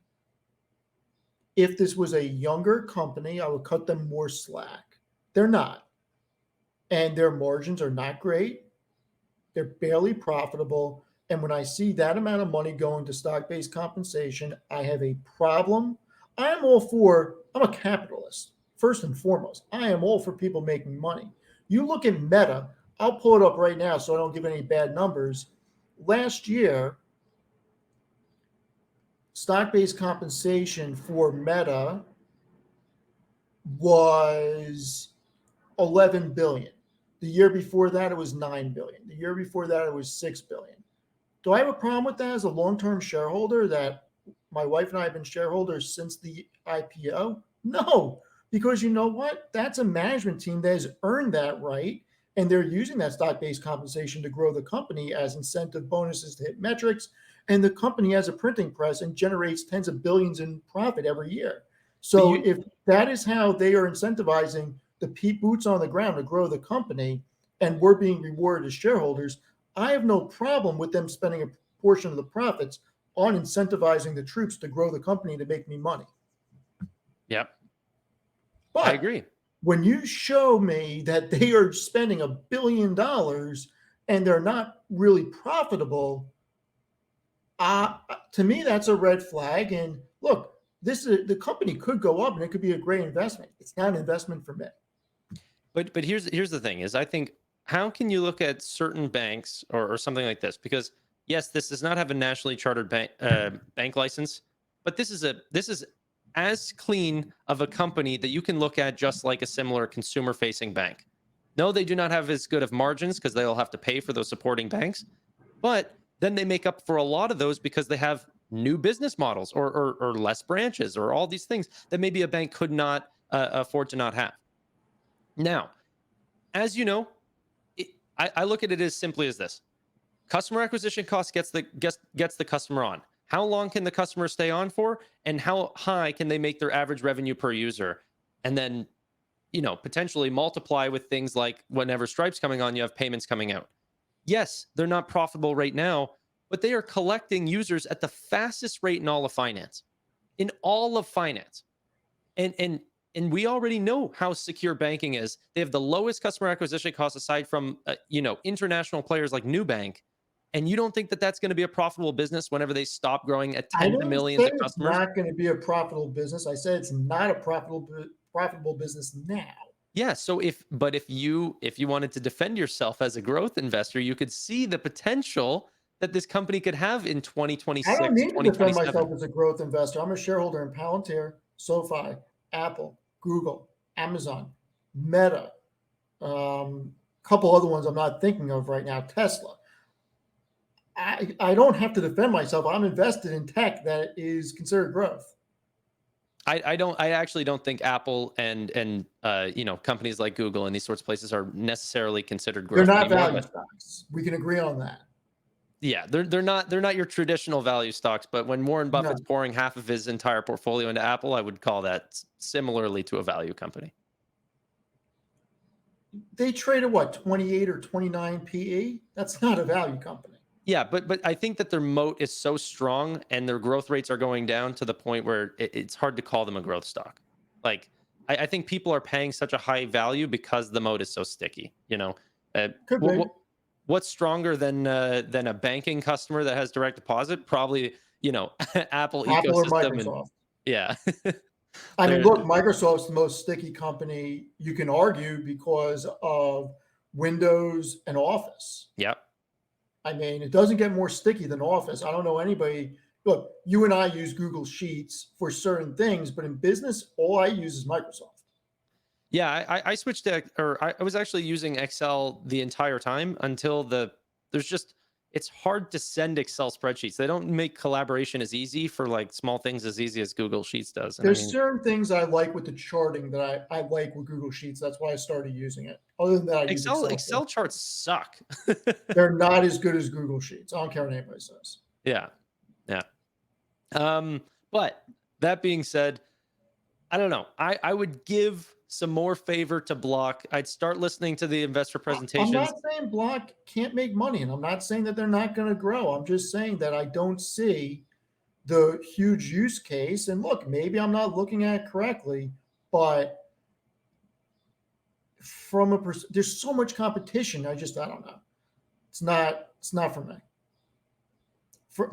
If this was a younger company, I would cut them more slack. They're not. And their margins are not great. They're barely profitable. And when I see that amount of money going to stock-based compensation, I have a problem. I'm a capitalist, first and foremost. I am all for people making money. You look at Meta, I'll pull it up right now so I don't give any bad numbers. Last year, stock-based compensation for Meta was 11 billion. The year before that, it was 9 billion. The year before that, it was 6 billion. Do I have a problem with that as a long-term shareholder that my wife and I have been shareholders since the IPO? No, because you know what? That's a management team that has earned that right. And they're using that stock-based compensation to grow the company as incentive bonuses to hit metrics. And the company has a printing press and generates tens of billions in profit every year. But So you if that is how they are incentivizing the boots on the ground to grow the company, and we're being rewarded as shareholders, I have no problem with them spending a portion of the profits on incentivizing the troops to grow the company to make me money. Yep, I But agree. when you show me that they are spending $1 billion and they're not really profitable, to me that's a red flag. And look, the company could go up and it could be a great investment. It's not an investment for me. But here's the thing is I think how can you look at certain banks or something like this? Because yes, this does not have a nationally chartered bank license, but this is as clean of a company that you can look at just like a similar consumer facing bank. No, they do not have as good of margins because they'll have to pay for those supporting banks, but then they make up for a lot of those because they have new business models or less branches or all these things that maybe a bank could not afford to not have. Now, as you know, I look at it as simply as this: customer acquisition cost gets the customer on. How long can the customer stay on for, and how high can they make their average revenue per user? And then, potentially multiply with things like whenever Stripe's coming on, you have payments coming out. Yes, they're not profitable right now, but they are collecting users at the fastest rate in all of finance. In all of finance. And we already know how secure banking is. They have the lowest customer acquisition cost aside from international players like Nubank. And you don't think that that's going to be a profitable business whenever they stop growing at I tens of didn't millions say of it's customers? not going to be a profitable business. I said it's not a profitable business now. Yeah. So if you wanted to defend yourself as a growth investor, you could see the potential that this company could have in I don't 2026, need to defend 2027. myself as a growth investor. I'm a shareholder in Palantir, SoFi, Apple, Google, Amazon, Meta, couple other ones I'm not thinking of right now, Tesla. I don't have to defend myself. I'm invested in tech that is considered growth. I actually don't think Apple and companies like Google and these sorts of places are necessarily considered They're growth not anymore. value But stocks. We can agree on that. yeah, they're not your traditional value stocks. But when Warren Buffett's No. pouring half of his entire portfolio into Apple, I would call that similarly to a value company. They trade at what, 28 or 29 PE? That's not a value company. Yeah, but I think that their moat is so strong and their growth rates are going down to the point where it's hard to call them a growth stock. Like I think people are paying such a high value because the moat is so sticky. Could What, be. what what's stronger than a banking customer that has direct deposit? Probably Apple Apple or ecosystem and Microsoft. yeah, I mean, they're look, Microsoft's the most sticky company you can argue because of Windows and Office. yeah. I mean, it doesn't get more sticky than Office. I don't know anybody. Look, you and I use Google Sheets for certain things, but in business, all I use is Microsoft. Yeah, I switched to, or I was actually using Excel the entire time until there's just, it's hard to send Excel spreadsheets. They don't make collaboration as easy for like small things as easy as Google Sheets does. And I There's mean, certain things I like with the charting that I like with Google Sheets. That's why I started using it. Other than that, I use Excel too. Excel charts suck. They're not as good as Google Sheets. I don't care what anybody says. Yeah, yeah. But that being said, I don't know. I would give some more favor to Block. I'd start listening to the investor I'm presentations. not saying Block can't make money, and I'm not saying that they're not going to grow. I'm just saying that I don't see the huge use case. And look, maybe I'm not looking at it correctly, but there's so much competition. I don't know. It's not for me.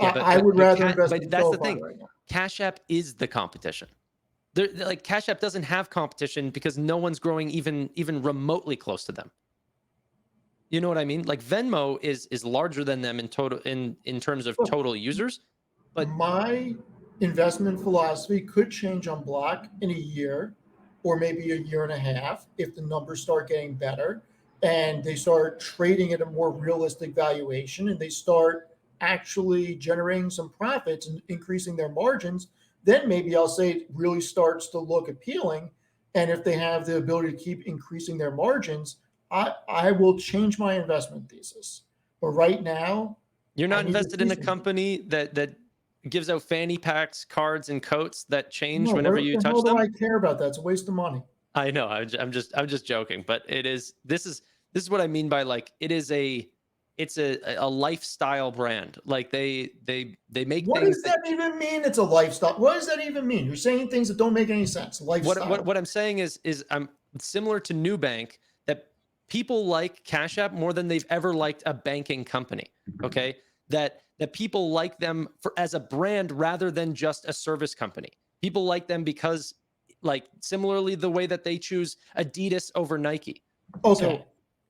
Yeah, I would rather invest but in that's the SoFi thing. right now. Cash App is the competition. Like Cash App doesn't have competition because no one's growing even remotely close to them. You know what I mean? Like Venmo is larger than them in total in terms of Look, total users, but my investment philosophy could change on Block in a year or maybe a year and a half if the numbers start getting better and they start trading at a more realistic valuation and they start actually generating some profits and increasing their margins. Then maybe I'll say it really starts to look appealing. And if they have the ability to keep increasing their margins, I will change my investment thesis. But right now, you're I not need to invested see in a something. company that gives out fanny packs, cards, and coats that change No, whenever what you the hell touch do them. I care about that? It's a waste of money. I know. I'm just joking, but it is. This is what I mean by like it is a it's a lifestyle brand. Like they make What things does that that even mean? It's a lifestyle. What does that even mean? You're saying things that don't make any sense. Lifestyle. what I'm saying is I'm similar to Nubank that people like Cash App more than they've ever liked a banking company. Okay, that people like them for as a brand rather than just a service company. People like them because like similarly the way that they choose Adidas over Nike. Okay. So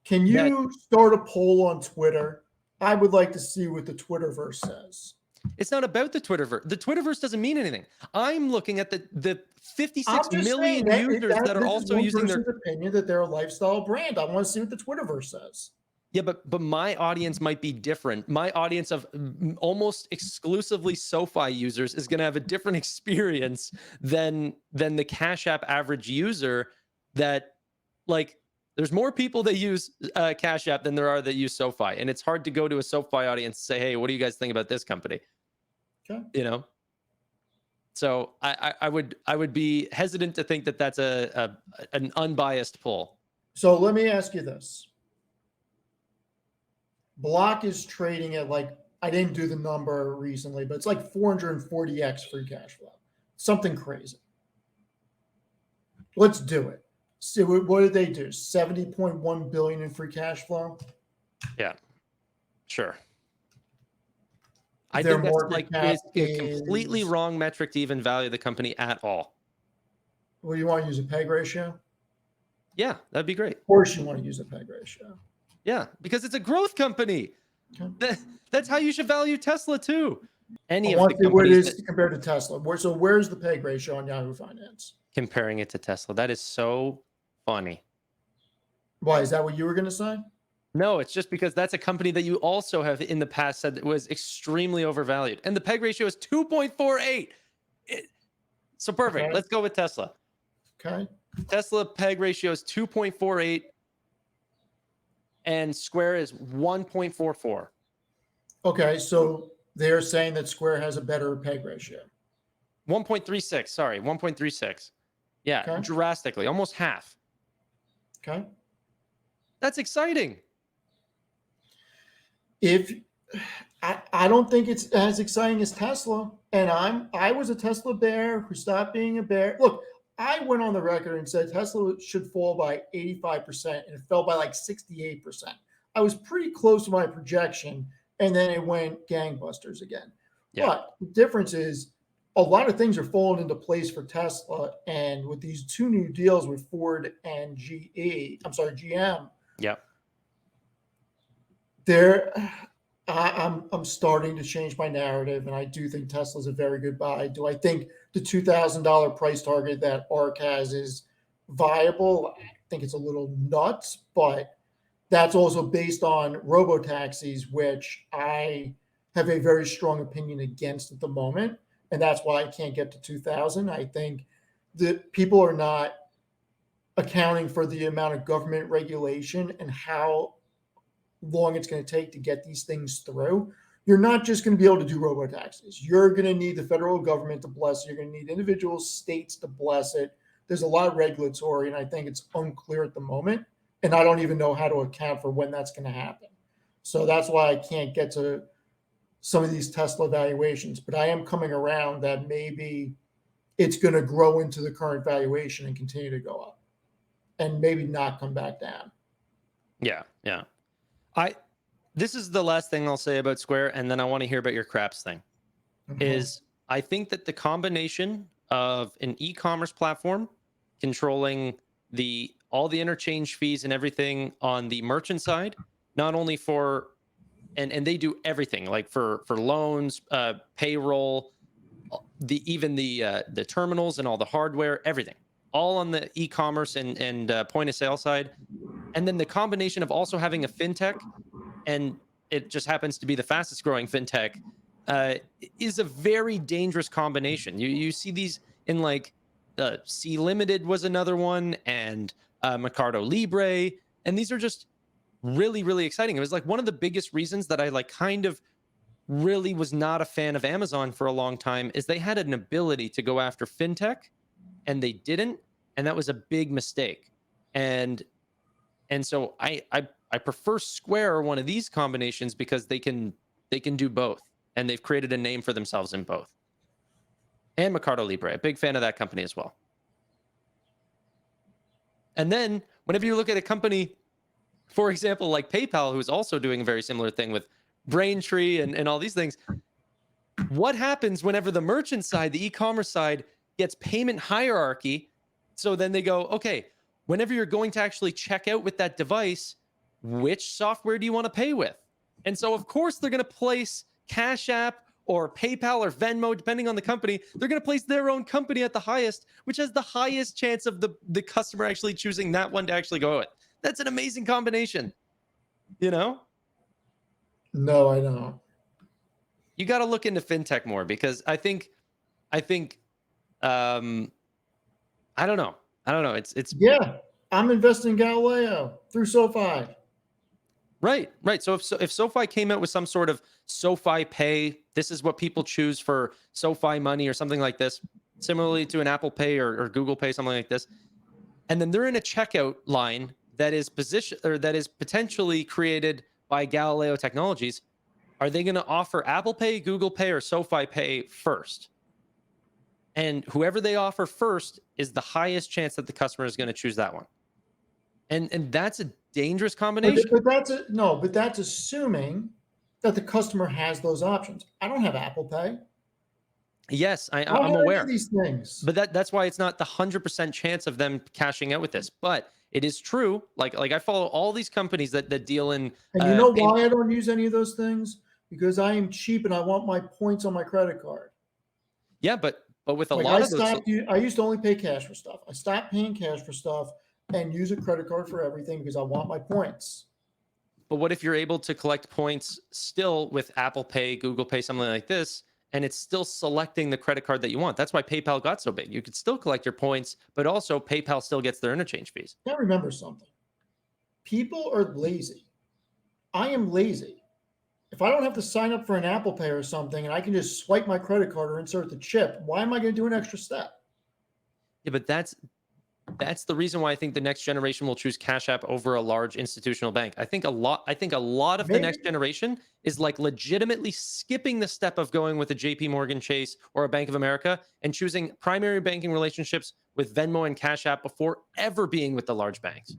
Can that you start a poll on Twitter? I would like to see what the Twitterverse says. it's not about the Twitterverse. The Twitterverse doesn't mean anything. I'm looking at the 56 I'm just saying million that, users that are this is also one using their person's opinion that they're a lifestyle brand. I want to see what the Twitterverse says. yeah, but my audience might be different. My audience of almost exclusively SoFi users is going to have a different experience than the Cash App average user. That like there's more people that use Cash App than there are that use SoFi, and it's hard to go to a SoFi audience and say, "Hey, what do you guys think about this company?" Okay. You know. So I would be hesitant to think that that's an unbiased poll. So let me ask you this. Block is trading at like, I didn't do the number recently, but it's like 440x free cash flow. Something crazy. Let's do it. So what did they do? 70.1 billion in free cash flow. Yeah, sure. I Their think that's market like cap is a completely is, wrong metric to even value the company at all. what do you want to use, a peg ratio? Of Yeah, that'd be great. course you want to use a peg ratio. Yeah, because it's a growth company. Okay. That's how you should value Tesla too. I Any of want the to see what it companies that is compared to Tesla. So where's the peg ratio on Yahoo Finance? comparing it to Tesla, that is so funny. Why, is that what you were going to say? No, it's just because that's a company that you also have in the past said that was extremely overvalued. And the PEG ratio is 2.48. So perfect. Okay. Let's go with Tesla. Okay. Tesla PEG ratio is 2.48 and Square is 1.44. Okay. So they're saying that Square has a better peg ratio. 1.36, sorry, 1.36. Yeah, Okay. drastically, almost half. Okay. That's exciting. If I don't think it's as exciting as Tesla, and I was a Tesla bear who stopped being a bear. Look, I went on the record and said Tesla should fall by 85%, and it fell by like 68%. I was pretty close to my projection, and then it went gangbusters again. Yeah. But the difference is a lot of things are falling into place for Tesla, and with these two new deals with Ford and GM, Yeah. there I'm starting to change my narrative, and I do think Tesla's a very good buy. Do I think the $2,000 price target that ARK has is viable? I think it's a little nuts, but that's also based on robo taxis, which I have a very strong opinion against at the moment, and that's why I can't get to 2,000. I think that people are not accounting for the amount of government regulation and how long it's going to take to get these things through. You're not just going to be able to do robo taxis. You're going to need the federal government to bless it. You're going to need individual states to bless it. There's a lot of regulatory, and I think it's unclear at the moment. And I don't even know how to account for when that's going to happen. So that's why I can't get to some of these Tesla valuations. But I am coming around that maybe it's going to grow into the current valuation and continue to go up and maybe not come back down. Yeah. Yeah. I this is the last thing I'll say about Square, and then I want to hear about your craps thing. Okay. Is I think that the combination of an e-commerce platform controlling the all the interchange fees and everything on the merchant side, not only for and they do everything like for loans, payroll, the terminals and all the hardware, everything, all on the e-commerce and point of sale side, and then the combination of also having a fintech, and it just happens to be the fastest growing fintech, uh, is a very dangerous combination. You see these in like C Limited was another one, and Mercado Libre, and these are just really exciting. It was like one of the biggest reasons that I like kind of really was not a fan of Amazon for a long time is they had an ability to go after fintech and they didn't, and that was a big mistake. And so I prefer Square or one of these combinations because they can do both, and they've created a name for themselves in both. And Mercado Libre, a big fan of that company as well. And then whenever you look at a company, for example, like PayPal, who's also doing a very similar thing with Braintree and all these things, what happens whenever the merchant side, the e-commerce side, gets payment hierarchy? So then they go, okay, whenever you're going to actually check out with that device, which software do you want to pay with? And so, of course, they're going to place Cash App or PayPal or Venmo, depending on the company. They're going to place their own company at the highest, which has the highest chance of the customer actually choosing that one to actually go with. That's an amazing combination, you know? No, I don't. You got to look into fintech more because I think um I don't know. I don't know. It's Yeah, I'm investing in Galileo through SoFi. right. So if SoFi came out with some sort of SoFi Pay, this is what people choose for SoFi money or something like this, similarly to an Apple Pay or Google Pay, something like this, and then they're in a checkout line that is position or that is potentially created by Galileo Technologies, are they going to offer Apple Pay, Google Pay, or SoFi Pay first? And whoever they offer first is the highest chance that the customer is going to choose that one. And that's a dangerous But, combination. but that's a, no, but that's assuming that the customer has those options. I don't have Apple Pay. Yes, I don't I'm have any of aware, these things. but that's why it's not the 100% chance of them cashing out with this. But it is true. Like I follow all these companies that deal in And you know payment. why I don't use any of those things? Because I am cheap and I want my points on my credit card. Yeah, but with a Like lot of those, I used to only pay cash for stuff. I stopped paying cash for stuff and use a credit card for everything because I want my points. but what if you're able to collect points still with Apple Pay, Google Pay, something like this, and it's still selecting the credit card that you want? That's why PayPal got so big. You could still collect your points, but also PayPal still gets their interchange fees. Now remember something. People are lazy. I am lazy. If I don't have to sign up for an Apple Pay or something and I can just swipe my credit card or insert the chip, why am I going to do an extra step? Yeah, but that's the reason why I think the next generation will choose Cash App over a large institutional bank. I think a lot of the Maybe. next generation is like legitimately skipping the step of going with a JP Morgan Chase or a Bank of America and choosing primary banking relationships with Venmo and Cash App before ever being with the large banks.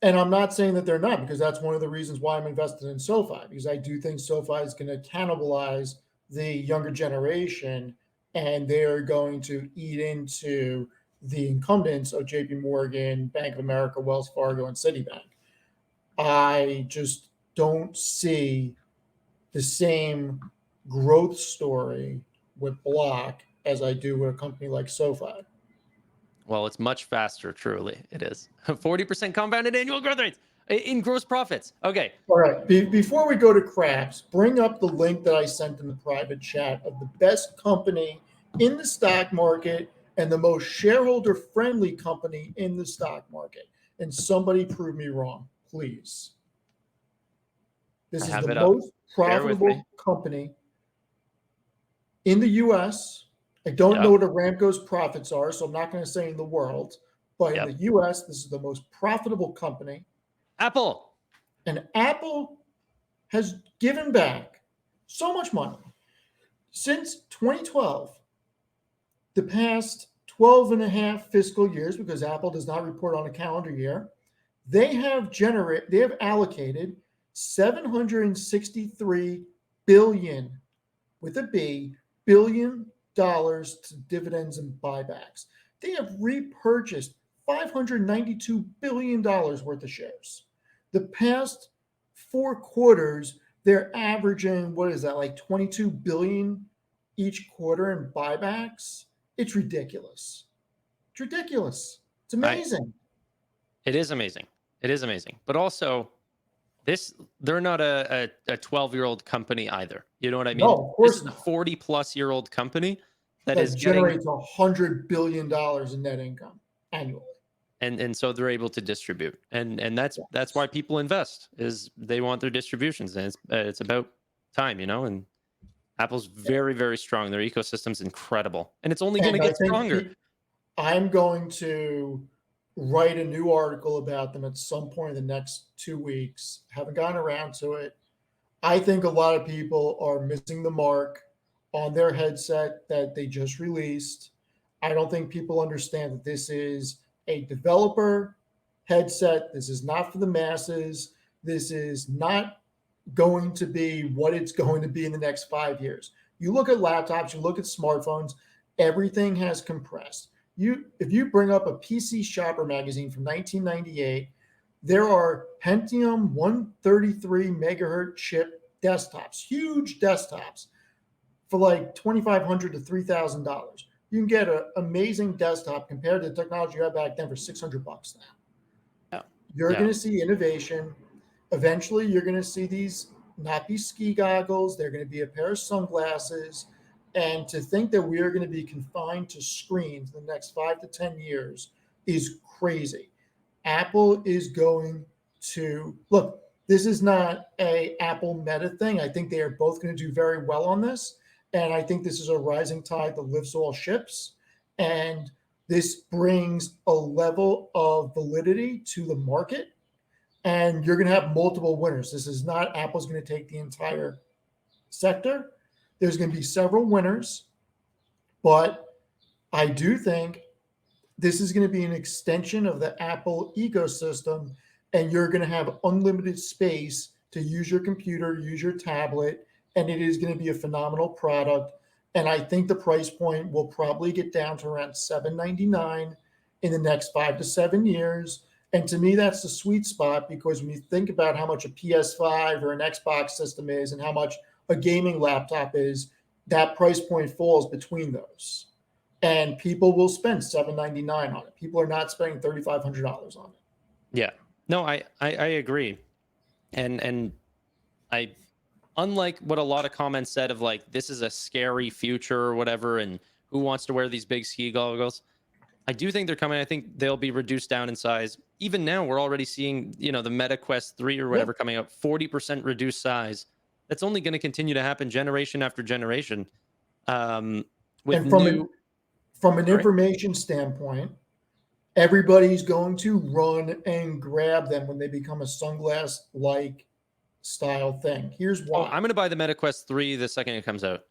And I'm not saying that they're not, because that's one of the reasons why I'm invested in SoFi, because I do think SoFi is going to cannibalize the younger generation and they're going to eat into the incumbents of JP Morgan, Bank of America, Wells Fargo, and Citibank. I just don't see the same growth story with Block as I do with a company like SoFi. Well, it's much faster, truly. It is 40% compounded annual growth rates in gross profits. Okay. All right. Before we go to craps, bring up the link that I sent in the private chat of the best company in the stock market and the most shareholder friendly company in the stock market. And somebody prove me wrong, please. I This is have the it up. most Bear with me. profitable company in the US. I don't know Yep. what Aramco's profits are, so I'm not going to say in the world, but in the Yep. US, this is the most profitable company. Apple. And Apple has given back so much money since 2012, the past 12 and a half fiscal years, because Apple does not report on a calendar year. They have allocated $763 billion with a B, billion to dividends and buybacks. They have repurchased $592 billion worth of shares. The past 4 quarters, they're averaging, what is that, like 22 billion each quarter in buybacks? It's ridiculous. It's ridiculous. It's I amazing. It is amazing. It is amazing. But also, they're not a 12-year-old company either. You know what I mean? No, of This course is a not. 40-plus-year-old company that is That getting, generates $100 billion in net income annually. and so they're able to distribute. And that's Yes. why people invest, is they want their distributions, and it's about time, and Apple's very, very strong. Their ecosystem's incredible, and it's only going to And I get think stronger. I'm going to write a new article about them at some point in the next 2 weeks. Haven't gotten around to it. I think a lot of people are missing the mark on their headset that they just released. I don't think people understand that this is a developer headset. This is not for the masses. This is not going to be what it's going to be in the next 5 years. You look at laptops, you look at smartphones, everything has compressed. If you bring up a PC Shopper magazine from 1998, there are Pentium 133 megahertz chip desktops, huge desktops for like $2,500 to $3,000. You can get an amazing desktop compared to the technology you had back then for $600 now. Yeah. You're Yeah. going to see innovation. Eventually, you're going to see these not be ski goggles. They're going to be a pair of sunglasses. And to think that we are going to be confined to screens in the next 5 to 10 years is crazy. Apple is going to look. This is not a Apple Meta thing. I think they are both going to do very well on this, and I think this is a rising tide that lifts all ships. And this brings a level of validity to the market, and you're going to have multiple winners. This is not Apple's going to take the entire sector. There's going to be several winners, but I do think this is going to be an extension of the Apple ecosystem, and you're going to have unlimited space to use your computer, use your tablet, and it is going to be a phenomenal product. And I think the price point will probably get down to around $799 in the next 5 to 7 years. And to me, that's the sweet spot, because when you think about how much a PS5 or an Xbox system is and how much a gaming laptop is, that price point falls between those, and people will spend $799 on it. People are not spending $3,500 on it. Yeah. No, I agree. And I, unlike what a lot of comments said of like, this is a scary future or whatever, and who wants to wear these big ski goggles, I do think they're coming. I think they'll be reduced down in size. Even now, we're already seeing, the Meta Quest 3 or Yeah. whatever coming up, 40% reduced size. That's only going to continue to happen generation after generation. With And from new, an sorry. information standpoint, everybody's going to run and grab them when they become a sunglass like style thing. Here's Oh, why. I'm going to buy the Meta Quest 3 the second it comes out.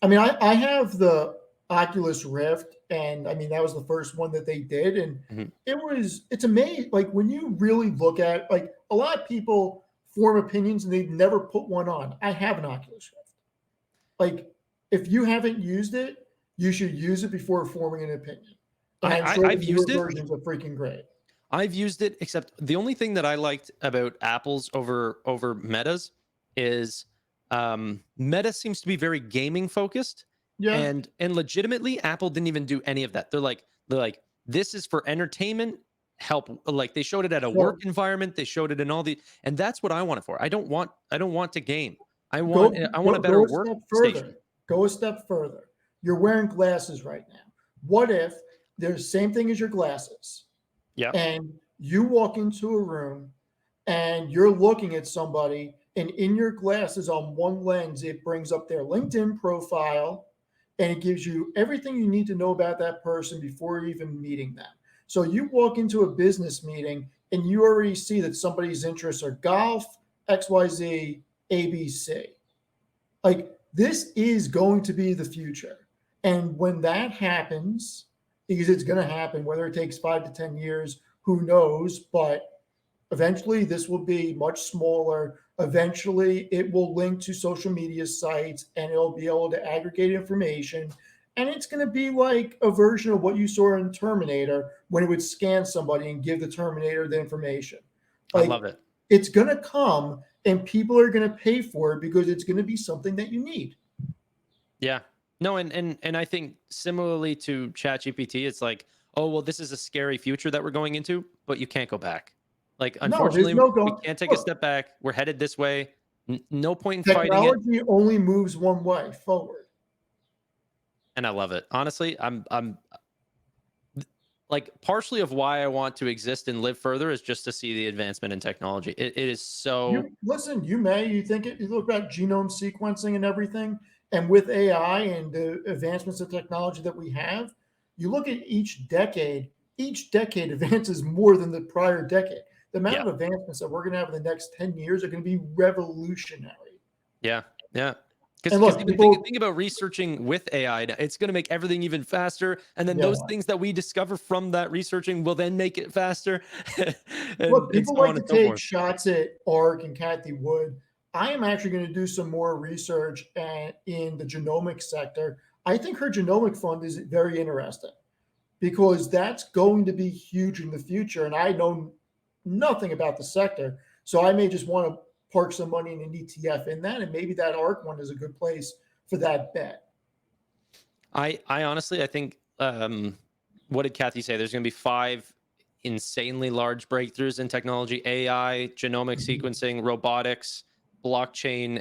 I mean, I have the Oculus Rift, and I mean that was the first one that they did, and Mhm. it's amazing. Like when you really look at, like, a lot of people form opinions and they've never put one on. I have an Oculus Rift. Like, if you haven't used it, you should use it before forming an opinion. And I'm sure the I've newer used it. versions are freaking great. I've used it, except the only thing that I liked about Apple's over Meta's is, Meta seems to be very gaming focused, Yeah. and legitimately Apple didn't even do any of that. They're like this is for entertainment help. Like they showed it at a Well, work environment, they showed it in all the, and that's what I want it for. I don't want to game. I want a better go a step workstation. further. Go a step further. You're wearing glasses right now. What if they're the same thing as your glasses, Yeah. and you walk into a room and you're looking at somebody, and in your glasses on one lens, it brings up their LinkedIn profile, and it gives you everything you need to know about that person before even meeting them. So you walk into a business meeting and you already see that somebody's interests are golf, XYZ, ABC. Like, this is going to be the future. And when that happens, because it's going to happen, whether it takes 5 to 10 years, who knows? But eventually, this will be much smaller, Eventually, it will link to social media sites and it'll be able to aggregate information. And it's going to be like a version of what you saw in Terminator when it would scan somebody and give the Terminator the information. I love Like it. it's going to come and people are going to pay for it because it's going to be something that you need. Yeah. No, and I think similarly to ChatGPT, it's like, oh well, this is a scary future that we're going into, but you can't go back. Like, No, there's unfortunately, no we going. can't take a Look, step back. We're headed this way. No point in fighting it. technology only moves one way forward. And I love it. Honestly, I'm like partially of why I want to exist and live further is just to see the advancement in technology. It is so You listen, you think it, you look at genome sequencing and everything, and with AI and the advancements of technology that we have, you look at each decade advances more than the prior decade. The amount yeah. of advancements that we're going to have in the next 10 years are going to be revolutionary. Yeah, yeah. And Because look, even people, think about researching with AI. It's going to make everything even faster, and then those yeah, things that we discover from that researching will then make it faster, and people so like on to and so take forth. shots at Ark and Kathy Wood. I am actually going to do some more research in the genomic sector. I think her genomic fund is very interesting because that's going to be huge in the future. And I know nothing about the sector. So I may just want to park some money in an ETF in that. And maybe that ARC one is a good place for that bet. I honestly, I think, what did Kathy say? There's going to be 5 insanely large breakthroughs in technology: AI, genomic Mhm. sequencing, robotics, blockchain,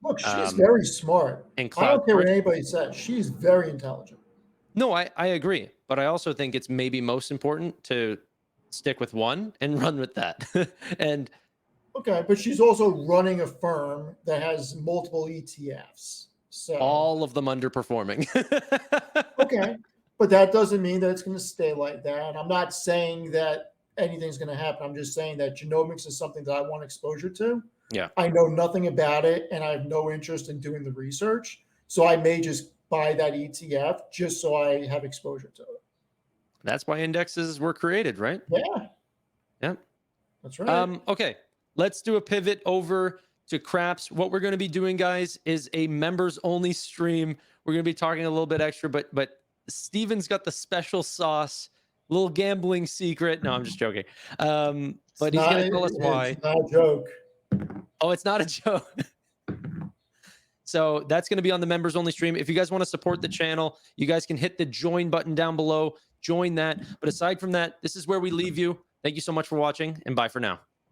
Look, she's very smart. and I cloud don't care what storage. anybody says. She's very intelligent. No, I agree, but I also think it's maybe most important to stick with one and run with that. And Okay. But she's also running a firm that has multiple ETFs. So, all of them underperforming. okay. But that doesn't mean that it's going to stay like that. I'm not saying that anything's going to happen. I'm just saying that genomics is something that I want exposure to. Yeah, I know nothing about it and I have no interest in doing the research. So I may just buy that ETF just so I have exposure to it. that's why indexes were created, right? Yeah, Yeah. that's right. Okay, let's do a pivot over to craps. What we're going to be doing, guys, is a members only stream. We're going to be talking a little bit extra, but Steven's got the special sauce, little gambling secret. No, I'm just joking. But he's going to tell us It's why. not a joke. Oh, it's not a joke. So that's going to be on the members only stream. If you guys want to support the channel, you guys can hit the join button down below, join that. But aside from that, this is where we leave you. Thank you so much for watching, and bye for now.